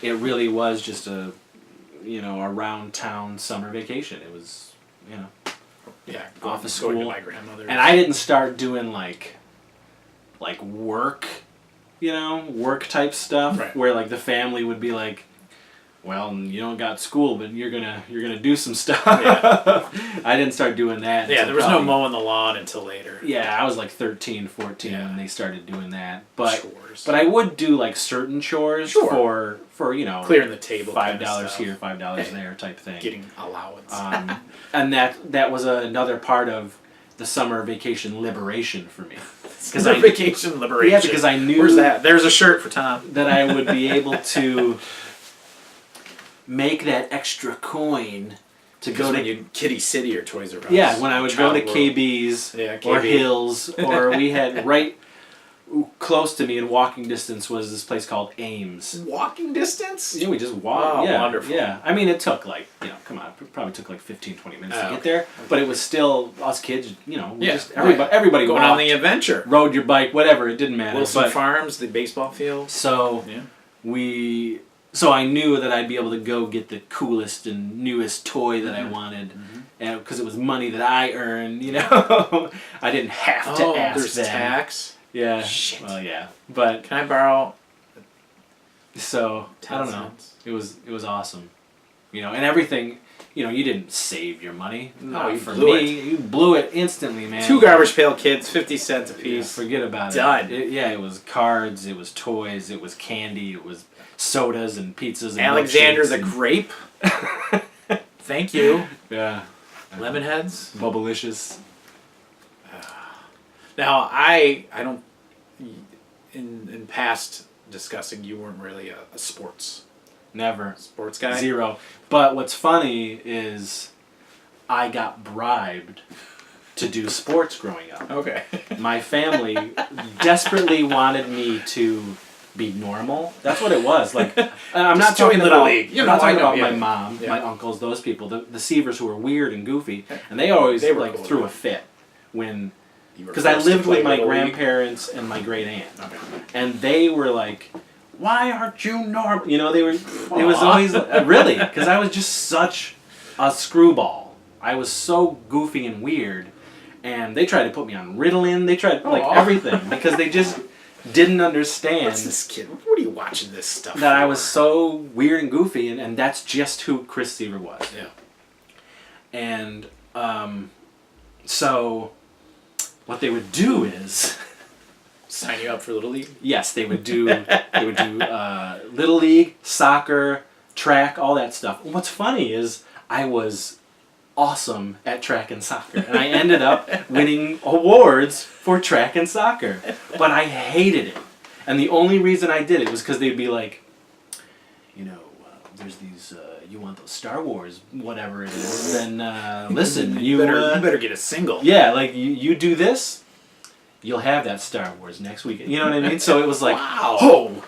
it really was just a around town summer vacation. It was, Yeah, Off of going to school. my grandmother's. and I didn't start doing like work, work type stuff Right. where like the family would be like, well, you don't got school, but you're gonna do some stuff. Yeah. I didn't start doing that. Yeah, until there was probably- no mowing the lawn until later. Yeah, I was like 13, 14 Yeah. when they started doing that. But Chores. but I would do like certain chores Sure. for Clearing the table. $5 kind of stuff. here, $5 there type thing. Getting allowance. And that was another part of the summer vacation liberation for me. Summer vacation liberation. Yeah, because I knew Where's that? There's a shirt for Tom. that I would be able to make that extra coin to go to Kitty City or Toys R Us. yeah, when I would go to Child World. KB's Yeah, or KB. Hills, or we had right close to me in walking distance was this place called Ames. Walking distance? Yeah, we just walked. Oh, yeah, wonderful. Yeah, I mean, it took like, come on, it probably took like 15, 20 minutes to Oh, get there. But it was still, us kids, we Yeah, just, everybody Going walked, on the adventure. rode your bike, whatever, it didn't matter. Wilson But- Farms, the baseball field. So Yeah. so I knew that I'd be able to go get the coolest and newest toy that Mm-hmm. I wanted, and because it was money that I earned, I didn't have to ask there's them. tax. Yeah. Shit. Well, yeah, but Can I borrow so I 10 don't know. cents? It was awesome, and everything. You didn't save your money. No, you for blew me, you blew it instantly, man. 2 Garbage Pail Kids, 50 cents a Yeah, piece? forget about Done. it. It was cards, it was toys, it was candy, it was sodas and pizzas and Alexander milkshakes the and- Grape. Thank you. Yeah. Lemonheads. Bubblicious. Now, I don't. In past discussing, you weren't really a sports Never. guy. Zero. But what's funny is I got bribed to do sports growing up. Okay. My family desperately wanted me to be normal. That's what it was. Like, I'm not Just join talking Little about, League. I'm not talking I know, about my yeah. mom, Yeah. my uncles, those people, the Seavers who were weird and goofy, and they always They were cool, threw yeah. a fit when. You were Because I forced to lived play with my Little League? grandparents and my great aunt, Okay. and they were like, "Why aren't you normal?" They were. It was Aw. always really because I was just such a screwball. I was so goofy and weird, And they tried to put me on Ritalin. They tried like Aw. everything because they just didn't understand What's this kid? What are you watching this stuff that I for? was so weird and goofy, and that's just who Chris Seaver was. Yeah. And so what they would do is, Sign you up for Little League? yes, they would do Little League, soccer, track, all that stuff. And what's funny is I was awesome at track and soccer, and I ended up winning awards for track and soccer, but I hated it. And the only reason I did it was because they'd be like, you know, there's these, you want those Star Wars, whatever it is, then listen, you better get a single. yeah, like you do this, you'll have that Star Wars next week. You know what I mean? So it was like, Wow. oh,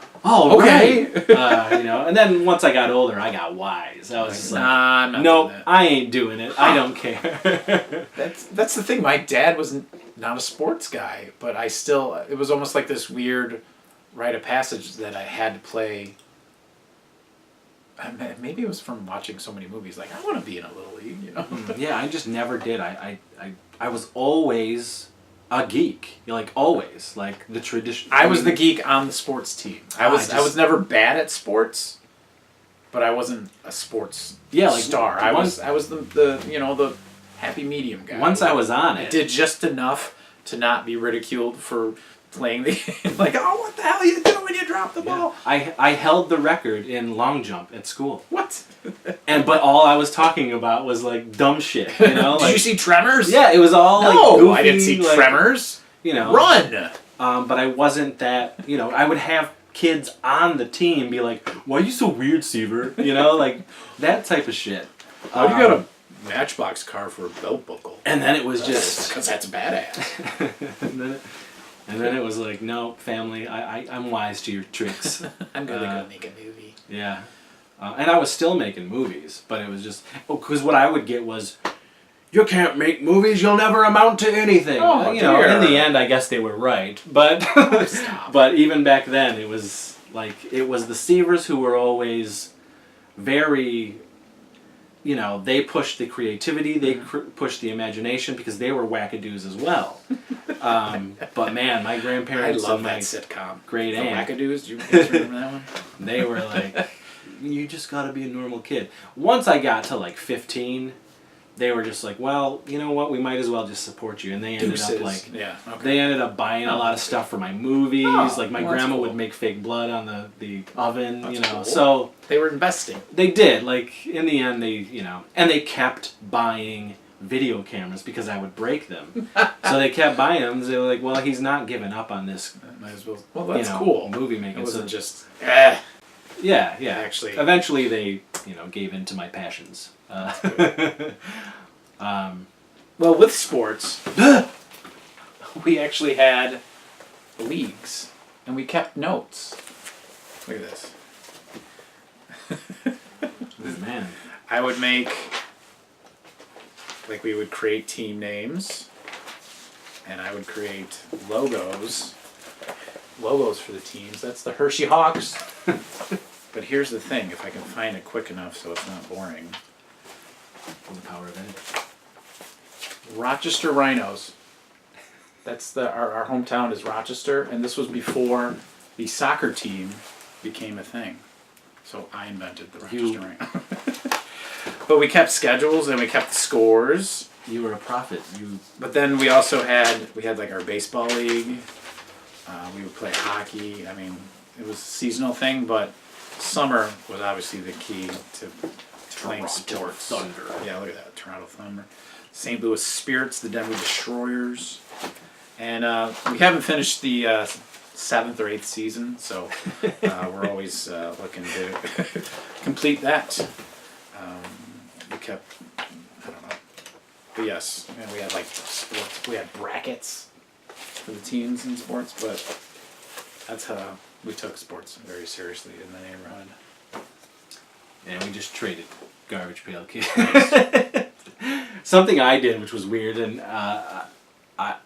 Okay. right. You know, and then once I got older, I got wise. I was just like, Nah, I'm not no, doing that. I ain't doing it. I don't care. That's the thing. My dad was not a sports guy, but it was almost like this weird rite of passage that I had to play. Maybe it was from watching so many movies. Like, I want to be in a Little League, you know? Yeah, I just never did. I was always a geek. Like, always. Like, the tradition. I was the geek on the sports team. I was never bad at sports, but I wasn't a sports star. I was the happy medium guy. Once I was on I it. did just enough to not be ridiculed for playing the game. Like, oh, what the hell are you doing when you drop the ball? I held the record in long jump at school. What? But all I was talking about was like dumb shit, you know? Did Like, you see Tremors? yeah, it was all No, like goofy, I didn't see like, Tremors. You know, Run! but I wasn't that. You know, I would have kids on the team be like, "Why are you so weird, Seaver?" You know, like that type of shit. Oh, you got a Matchbox car for a belt buckle. And then it was just, Because that's badass. and then it was like, no, family, I'm wise to your tricks. I'm going to go make a movie. Yeah. And I was still making movies, but it was just, because what I would get was, you can't make movies, you'll never amount to anything. Oh, you know, dear. in the end, I guess they were right. But, Stop. but even back then, it was like, it was the Seavers who were always very, you know, they pushed the creativity, they pushed the imagination, because they were wackadoos as well. But man, my I grandparents love and my that sitcom. great The aunt, Wackadoos. Do you guys remember that one? they were like, you just gotta be a normal kid. Once I got to like 15, they were just like, well, you know what, we might as well just support you. And they ended Deuces. up like, Yeah, okay. they ended up buying a lot of stuff for my movies. Oh, like my well, that's grandma cool. would make fake blood on the oven, That's you know. cool. So They were investing. they did. Like in the end, they, you know, and they kept buying video cameras because I would break them. So they kept buying them. They were like, well, he's not giving up on this. Might as well. Well, that's you know, cool. movie making. It wasn't So- just, Yeah, yeah. Actually- eventually they, you know, gave in to my passions. Well, with sports, we actually had leagues, and we kept notes. Look at this. Oh, man. I would make, like, we would create team names, and I would create logos for the teams. That's the Hershey Hawks. But here's the thing, if I can find it quick enough so it's not boring. The power of it. Rochester Rhinos. That's our hometown is Rochester, and this was before the soccer team became a thing. So I invented the Rochester Rhinos. But we kept schedules and we kept the scores. You were a prophet. But then we also had like our baseball league. We would play hockey. I mean, it was a seasonal thing, but summer was obviously the key to playing sports. Thunder. Yeah, look at that, Toronto Thunder. St. Louis Spirits, the Denver Destroyers. And we haven't finished the 7th or 8th season, so we're always looking to complete that. We kept, I don't know. But yes, and we had like sports, we had brackets for the teams in sports, but that's how we took sports very seriously in the neighborhood. And we just traded garbage pail kids. Something I did, which was weird, and I'm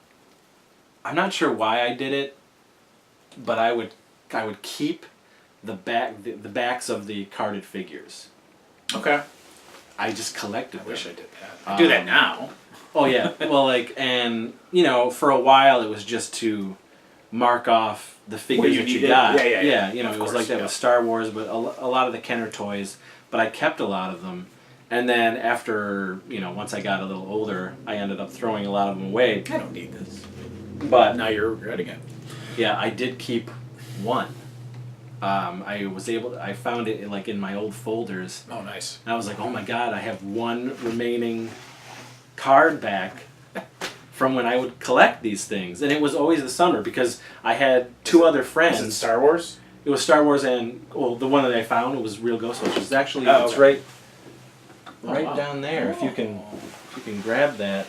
not sure why I did it, but I would keep the backs of the carded figures. Okay. I just collected I them. wish I did that. I do that now. Oh yeah, well and for a while it was just to mark off the figures you that you needed. got. Yeah. It was course, like that yeah. with Star Wars, but a lot of the Kenner toys. But I kept a lot of them, and then after once I got a little older, I ended up throwing a lot of them away. I don't need this. But Now you're regretting it. yeah, I did keep one. I found it in my old folders. Oh, nice. And I was like, oh my god, I have one remaining card back from when I would collect these things. And it was always the summer because I had two other friends. Is it Star Wars? It was Star Wars and, the one that I found, it was Real Ghostbusters. It's actually, it's okay. right wow. down there. If you can grab that.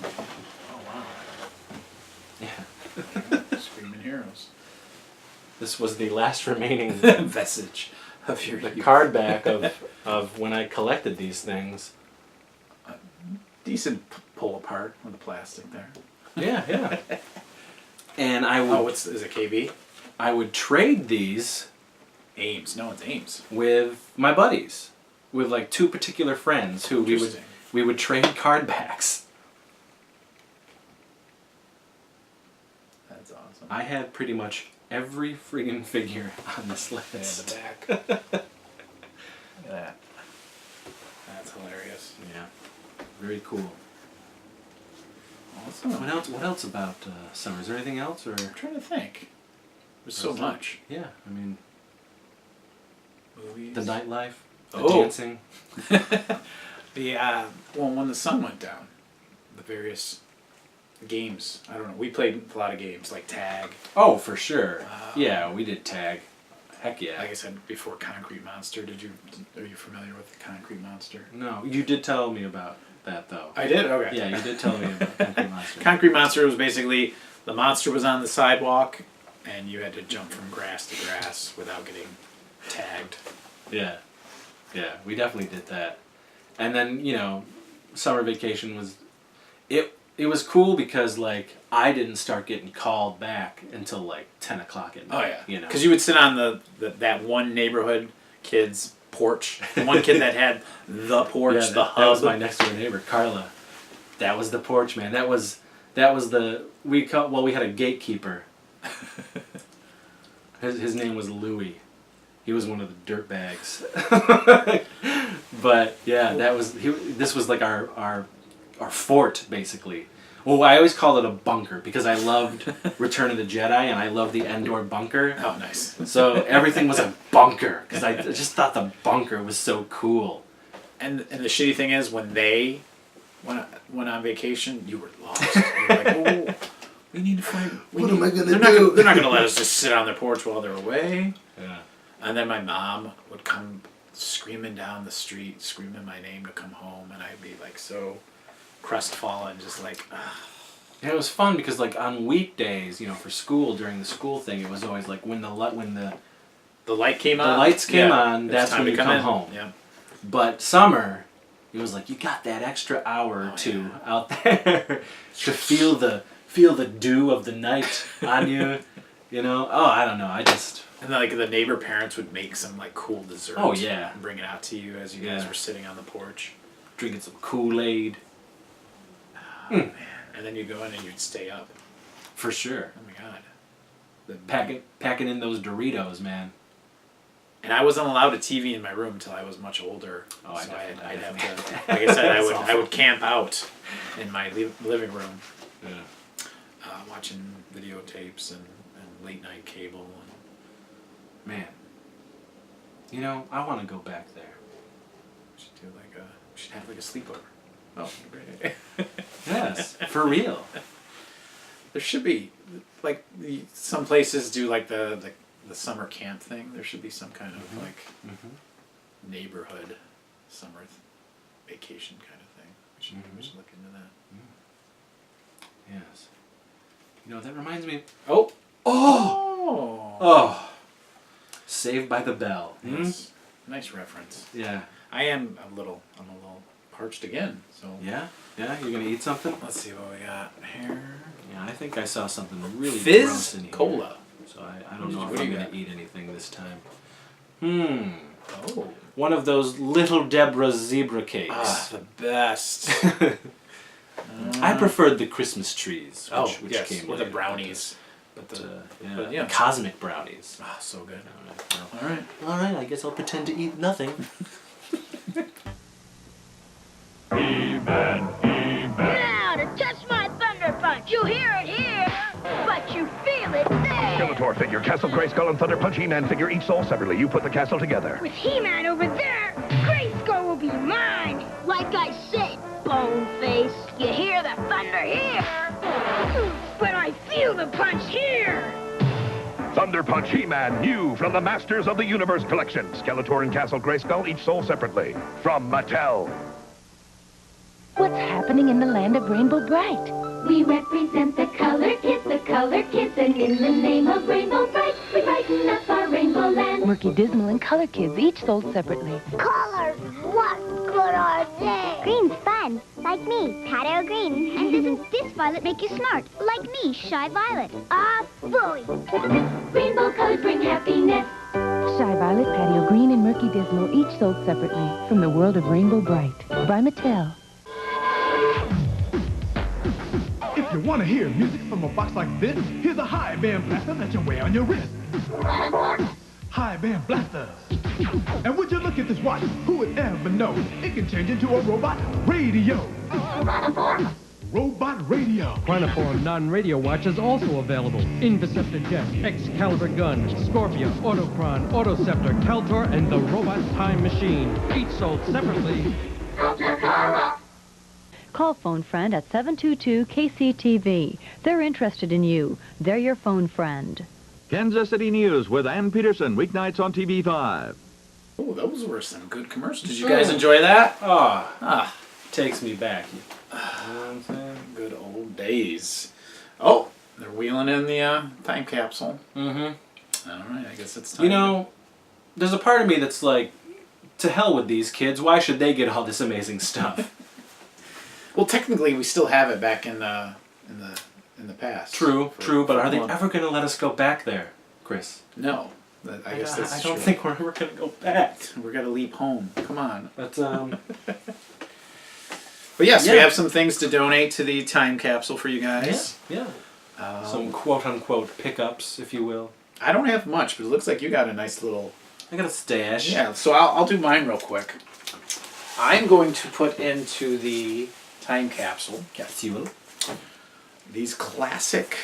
Oh, wow. Yeah. Screaming Heroes. This was the last remaining Vestige of your the card back of when I collected these things. decent pull apart of the plastic there. Yeah. And I would is it KB? I would trade these Ames. No, it's Ames. with my buddies, with like two particular friends who Interesting. we would trade card backs. That's awesome. I had pretty much every friggin' figure on this And list. the back. Look at that. That's hilarious. Yeah, very cool. Awesome. What else about summer? Is there anything else, or? I'm trying to think. There's so Or- much. Yeah, I mean, Movies. the nightlife, the Oh. dancing. When the sun went down, the various games. I don't know. We played a lot of games like tag. Oh, for sure. Yeah, we did tag. Heck yeah. Like I said before, Concrete Monster. Are you familiar with the Concrete Monster? No, you did tell me about that though. I did. Okay. Yeah, you did tell me about Concrete Monster. Concrete Monster was basically the monster was on the sidewalk, and you had to jump from grass to grass without getting tagged. Yeah, we definitely did that. And then summer vacation was, it was cool because like I didn't start getting called back until like 10 o'clock at Oh night. yeah. Because you would sit on that one neighborhood kid's porch. The one kid that had the porch, Yeah, the that hub. was my next door neighbor, Carla. That was the porch, man. That was we had a gatekeeper. His name was Louie. He was one of the dirt bags. But yeah, this was like our fort basically. Well, I always called it a bunker because I loved Return of the Jedi and I loved the Endor bunker. Oh, nice. So everything was a bunker because I just thought the bunker was so cool. And the shitty thing is, when they went on vacation, you were lost. You were like, oh, we need to find. What am I gonna They're do? They're not gonna let us just sit on their porch while they're away. Yeah. And then my mom would come screaming down the street, screaming my name to come home, and I'd be like so crestfallen, just like. Ugh. Yeah, it was fun because like on weekdays, for school during the school thing, it was always like when the light came the on. lights came on, it's that's time when to you come in. home. Yeah. But summer, it was like you got that extra hour or two out there to feel the dew of the night on you. Oh, I don't know. And then, like the neighbor parents would make some like cool dessert. Oh, yeah. And bring it out to you as you guys were sitting on the porch. Drinking some Kool-Aid. Oh, man. And then you go in and you'd stay up. For sure. Oh my god. Packing in those Doritos, man. And I wasn't allowed a TV in my room until I was much older. Oh, so I'd have definitely- to, like I said, That's I would camp out in my living room, Yeah. watching videotapes and late night cable. Man. I want to go back there. We should have like a sleepover. Oh, great. Yes, for real. There should be, like, some places do like the summer camp thing. There should be some kind of neighborhood summer vacation kind of thing. We should look into that. Yes. That reminds me. Oh. Oh. Saved by the Bell. Yes. Nice reference. Yeah. I'm a little parched again. So Yeah? Yeah? You're going to eat something? let's see what we got here. Yeah, I think I saw something really Fizz gross in here. Cola. So I don't know What if do I'm you going got? to eat anything this time. Oh. One of those Little Deborah zebra cakes. Ah, the best. I preferred the Christmas trees, which yes, came or the later, brownies. But yeah. cosmic brownies. Ah, so good. All right. All right. I guess I'll pretend to eat nothing. Now to touch my thunder punch. You hear it here, but you feel it there. Skeletor figure, Castle Grayskull, and Thunder Punch He-Man figure each sold separately. You put the castle together. With He-Man over there, Grayskull will be mine. Like I said, Boneface, you hear the thunder here, but I feel the punch here. Thunder Punch He-Man, new from the Masters of the Universe collection. Skeletor and Castle Grayskull, each sold separately. From Mattel. What's happening in the land of Rainbow Bright? We represent the color kids, and in the name of Rainbow Bright, we brighten up our rainbow land. Murky Dismal and Color Kids, each sold separately. Colors, what good are they? Green's fun, like me, Patio Green. And doesn't this violet make you smart? Like me, Shy Violet. Ah, phooey. Rainbow colors bring happiness. Shy Violet, Patio Green, and Murky Dismal, each sold separately. From the world of Rainbow Bright. By Mattel. If you want to hear music from a box like this, here's a high band blaster that you wear on your wrist. High band blasters. And would you look at this watch? Who would ever know? It can change into a robot radio. Robot radio. Planoform non-radio watch is also available. Invisceptor Jet, Excalibur Gun, Scorpia, Autochron, Autoscepter, Kaltor, and the Robot Time Machine. Each sold separately. Call Phone Friend at 722-KCTV. They're interested in you. They're your phone friend. Kansas City News with Ann Peterson, weeknights on TV5. Oh, those were some good commercials. Did you guys enjoy that? Takes me back. You know what I'm saying? Good old days. Oh, they're wheeling in the time capsule. Mm-hmm. All right, I guess it's time. You know, there's a part of me that's like, to hell with these kids. Why should they get all this amazing stuff? Well, technically, we still have it back in the past. True, but are they ever going to let us go back there, Chris? No. I guess that's I don't true. think we're ever going to go back. We're going to leap home. Come on. But, But yes, we have some things to donate to the time capsule for you guys. Yeah. Some quote-unquote pickups, if you will. I don't have much, but it looks like you got a nice little... I got a stash. Yeah, so I'll do mine real quick. I'm going to put into the time capsule these classic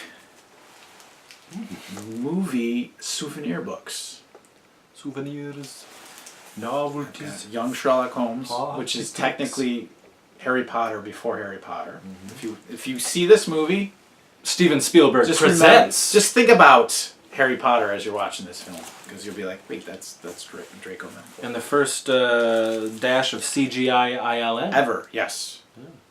movie souvenir books. Souvenirs. Novelties. Young Sherlock Holmes, which is technically Harry Potter before Harry Potter. If you see this movie, Steven Spielberg just presents. Just think about Harry Potter as you're watching this film, because you'll be like, wait, that's Draco Malfoy. And the first dash of CGI ILM ever, yes,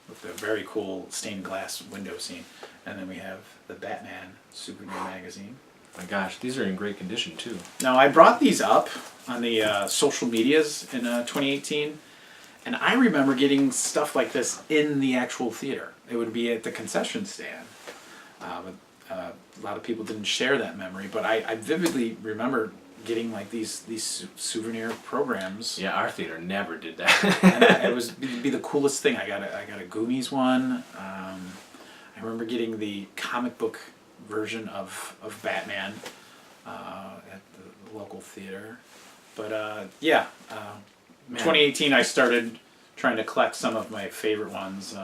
with the very cool stained glass window scene, and then we have the Batman Souvenir magazine. My gosh, these are in great condition too. Now I brought these up on the social medias in 2018. And I remember getting stuff like this in the actual theater. It would be at the concession stand. A lot of people didn't share that memory, but I vividly remember getting like these souvenir programs. Yeah, our theater never did that. And it'd be the coolest thing. I got a Goomies one. I remember getting the comic book version of Batman at the local theater. But 2018, I started trying to collect some of my favorite ones,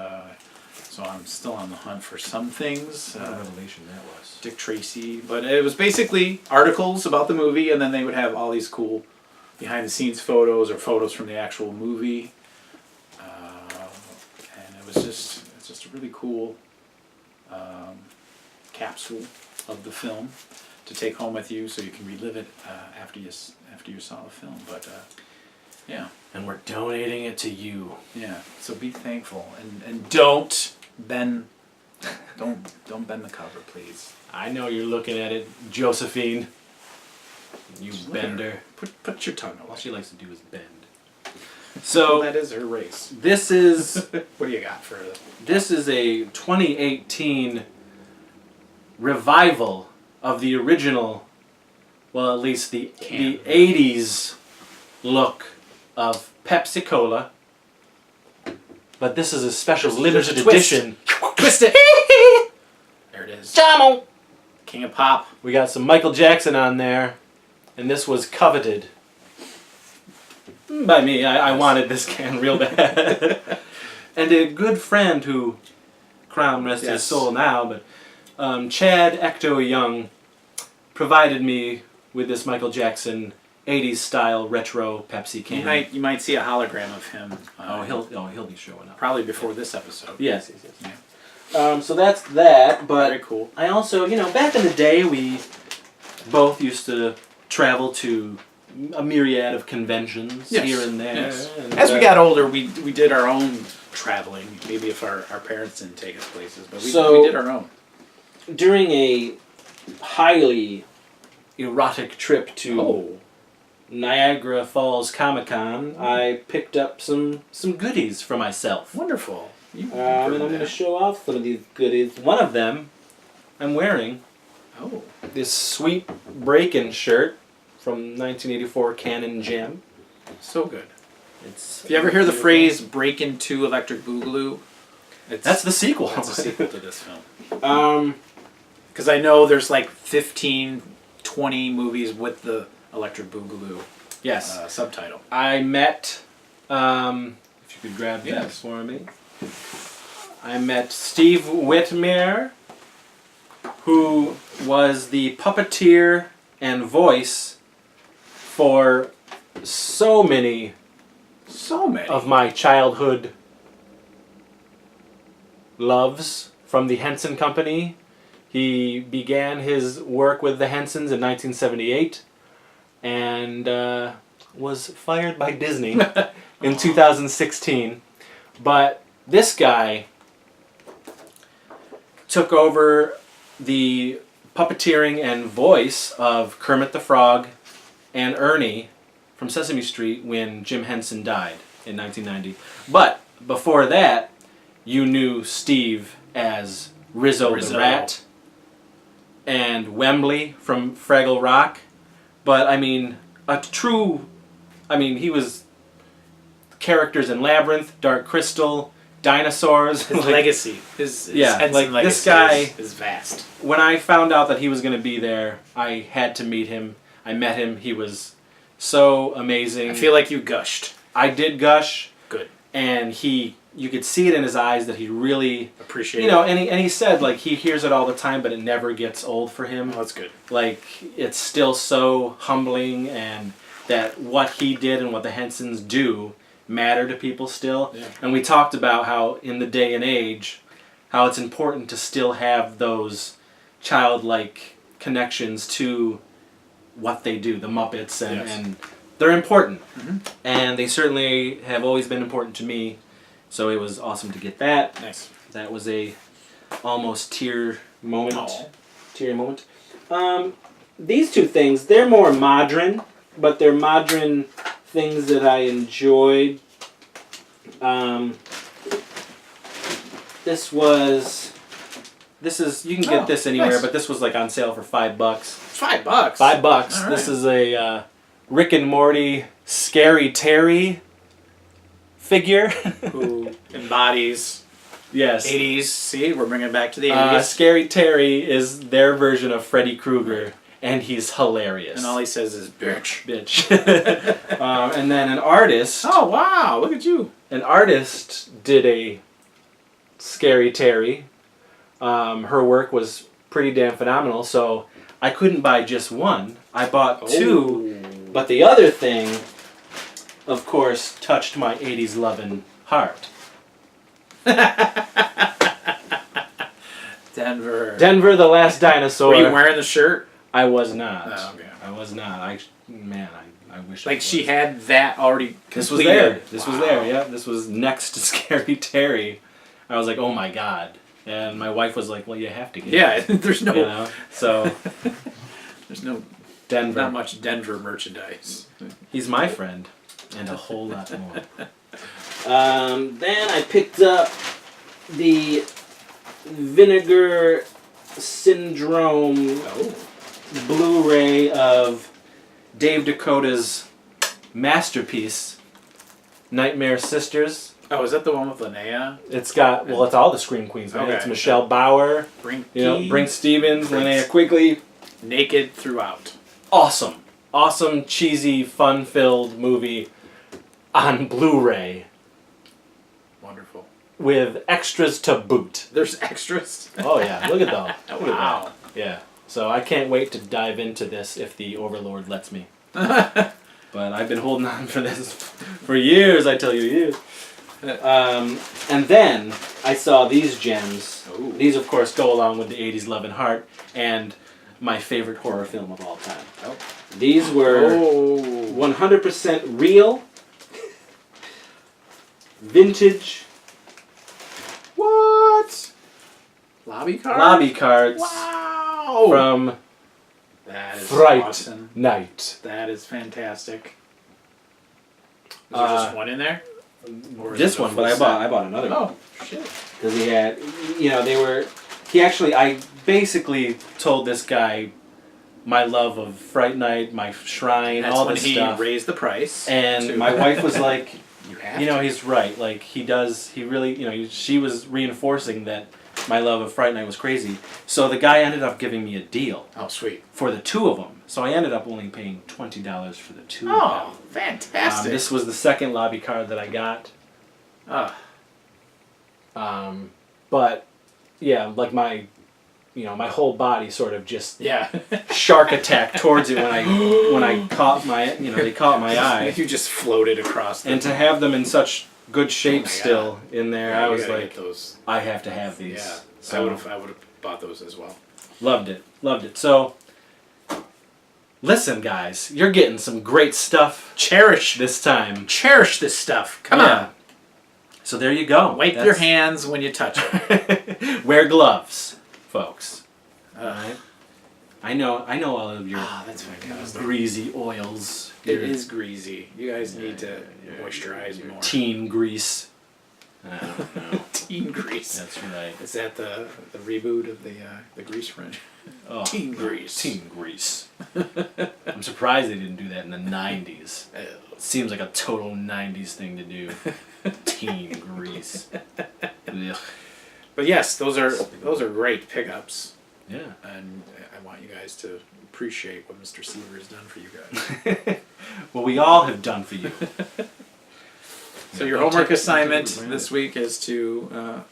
so I'm still on the hunt for some things. What a revelation that was. Dick Tracy, but it was basically articles about the movie, and then they would have all these cool behind-the-scenes photos or photos from the actual movie, and it's just a really cool capsule of the film to take home with you, so you can relive it after you saw the film. But yeah. And we're donating it to you. Yeah. So be thankful and don't bend bend the cover, please. I know you're looking at it, Josephine. You bender. Put your tongue away. All she likes to do is bend. So that is her race. This is what do you got for this? This is a 2018 revival of the original well, at least the 80's look of Pepsi Cola. But this is a special limited edition. Twist it! There it is. Jamo! King of Pop. We got some Michael Jackson on there, and this was coveted by me. I wanted this can real bad. And a good friend who, crown rest his soul now, but Chad Ecto Young provided me with this Michael Jackson 80s style retro Pepsi can. You might see a hologram of him. He'll be showing up probably before this episode. Yes. Yeah. So that's that. But very cool. I also, back in the day, we both used to travel to a myriad of conventions here and there. Yes. And, as we got older, we did our own traveling. Maybe if our parents didn't take us places, but we did our own. During a highly erotic trip to Niagara Falls Comic-Con, I picked up some goodies for myself. Wonderful. And I'm going to show off some of these goodies. One of them I'm wearing. Oh. This sweet Breakin' shirt from 1984 Canon Gem. So good. It's. If you ever hear the phrase "break into Electric Boogaloo," that's the sequel. That's the sequel to this film. Because I know there's like 15, 20 movies with the Electric Boogaloo. Yes. Subtitle. I met. If you could grab that for me. I met Steve Whitmire, who was the puppeteer and voice for so many of my childhood loves from the Henson Company. He began his work with the Hensons in 1978 and was fired by Disney in 2016. But this guy took over the puppeteering and voice of Kermit the Frog and Ernie from Sesame Street when Jim Henson died in 1990. But before that, you knew Steve as Rizzo the Rat and Wembley from Fraggle Rock. But I mean, he was characters in Labyrinth, Dark Crystal, Dinosaurs. His legacy. His Henson legacy this guy is vast. When I found out that he was going to be there, I had to meet him. I met him. He was so amazing. I feel like you gushed. I did gush. Good. And you could see it in his eyes that he really appreciated. And he said like he hears it all the time, but it never gets old for him. Oh, that's good. Like it's still so humbling, and that what he did and what the Hensons do matter to people still. Yeah. And we talked about how in the day and age, how it's important to still have those childlike connections to what they do, the Muppets, and they're important. Mm-hmm. And they certainly have always been important to me. So it was awesome to get that. Nice. That was a almost tear moment. Aww. Tear moment. These two things, they're more modern, but they're modern things that I enjoyed. You can get this anywhere, nice. but this was like on sale for $5. $5? $5. All right. This is a Rick and Morty Scary Terry figure. Who embodies 80's. See, we're bringing it back to the 80's. Scary Terry is their version of Freddy Krueger, and he's hilarious. And all he says is, bitch. Bitch. And then an artist... Oh, wow, look at you. An artist did a Scary Terry. Her work was pretty damn phenomenal, so I couldn't buy just one. I bought two, but the other thing, of course, touched my 80's loving heart. Denver. Denver, the Last Dinosaur. Were you wearing the shirt? I was not. Oh, okay. I was not. I wish. Like she had that already completed. This was there. This was there. Yeah, this was next to Scary Terry. I was like, oh my god. And my wife was like, well, you have to get it. There's no... So... There's no... Denver. Not much Denver merchandise. He's my friend. And a whole lot more. Then I picked up the Vinegar Syndrome Blu-ray of Dave Dakota's masterpiece, Nightmare Sisters. Oh, is that the one with Linnea? It's got, well, it's all the Scream Queens, man. Okay. It's Michelle Bauer, Brink Stevens, Linnea Quigley. Naked throughout. Awesome. Awesome, cheesy, fun-filled movie on Blu-ray. Wonderful. With extras to boot. There's extras? Oh, yeah. Look at that. Look at Wow. that. Yeah. So I can't wait to dive into this if the Overlord lets me. But I've been holding on for this for years, I tell you, years. And then I saw these gems. Ooh. These, of course, go along with the 80s Love and Heart and my favorite horror film of all time. Oh. These were 100% real, vintage. What? Lobby cards? Lobby cards. Wow. From that is Fright awesome. Night. That is fantastic. Is there just one in there? Or is This it a one, full but set? I bought another one. Oh, shit. Because he had, I basically told this guy my love of Fright Night, my shrine, That's all when this he stuff. raised the price. And my wife was like, you have he's right. Like, he really, she was reinforcing that my love of Fright Night was crazy. So the guy ended up giving me a deal. Oh, sweet. For the two of them. So I ended up only paying $20 for the two of them. Oh, fantastic. This was the second lobby card that I got. But, yeah, like my whole body sort of just shark attacked towards it when I caught my, they caught my eye. You just floated across them. And to have them in such good shape still in there, Yeah, I you was gotta like, get those. I have to have these. Yeah, So I would have bought those as well. Loved it. So, listen, guys, you're getting some great stuff. Cherish this time. Cherish this stuff. Come on. So there you go. Wipe your hands when you touch it. Wear gloves, folks. Alright. I know all of your that's fantastic. greasy oils. It is greasy. You guys need to moisturize more. Teen grease. I don't know. Teen grease. That's right. Is that the reboot of the Grease French? Oh, Teen grease. Teen grease. I'm surprised they didn't do that in the 90s. It seems like a total 90s thing to do. Teen grease. Ugh. But yes, those are great pickups. Yeah. And I want you guys to appreciate what Mr. Seaver has done for you guys. Well, we all have done for you. So your homework assignment this week is to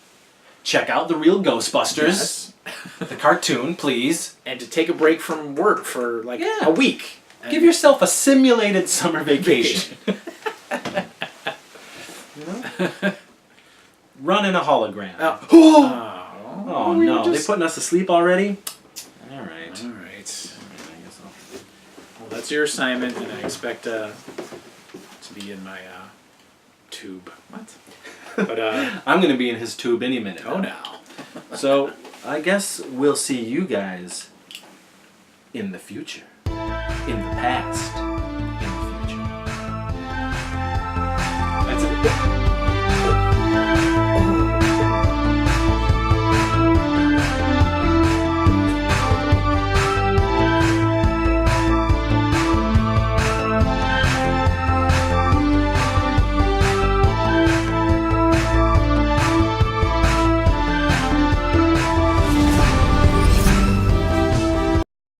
check out the Real Ghostbusters, the cartoon, please, and to take a break from work for like a week. Give yourself a simulated summer vacation. Run in a hologram. Oh no! They putting us to sleep already? All right. Well, that's your assignment, and I expect to be in my tube. What? But I'm gonna be in his tube any minute. Oh no. So I guess we'll see you guys in the future, in the past, in the future. That's it.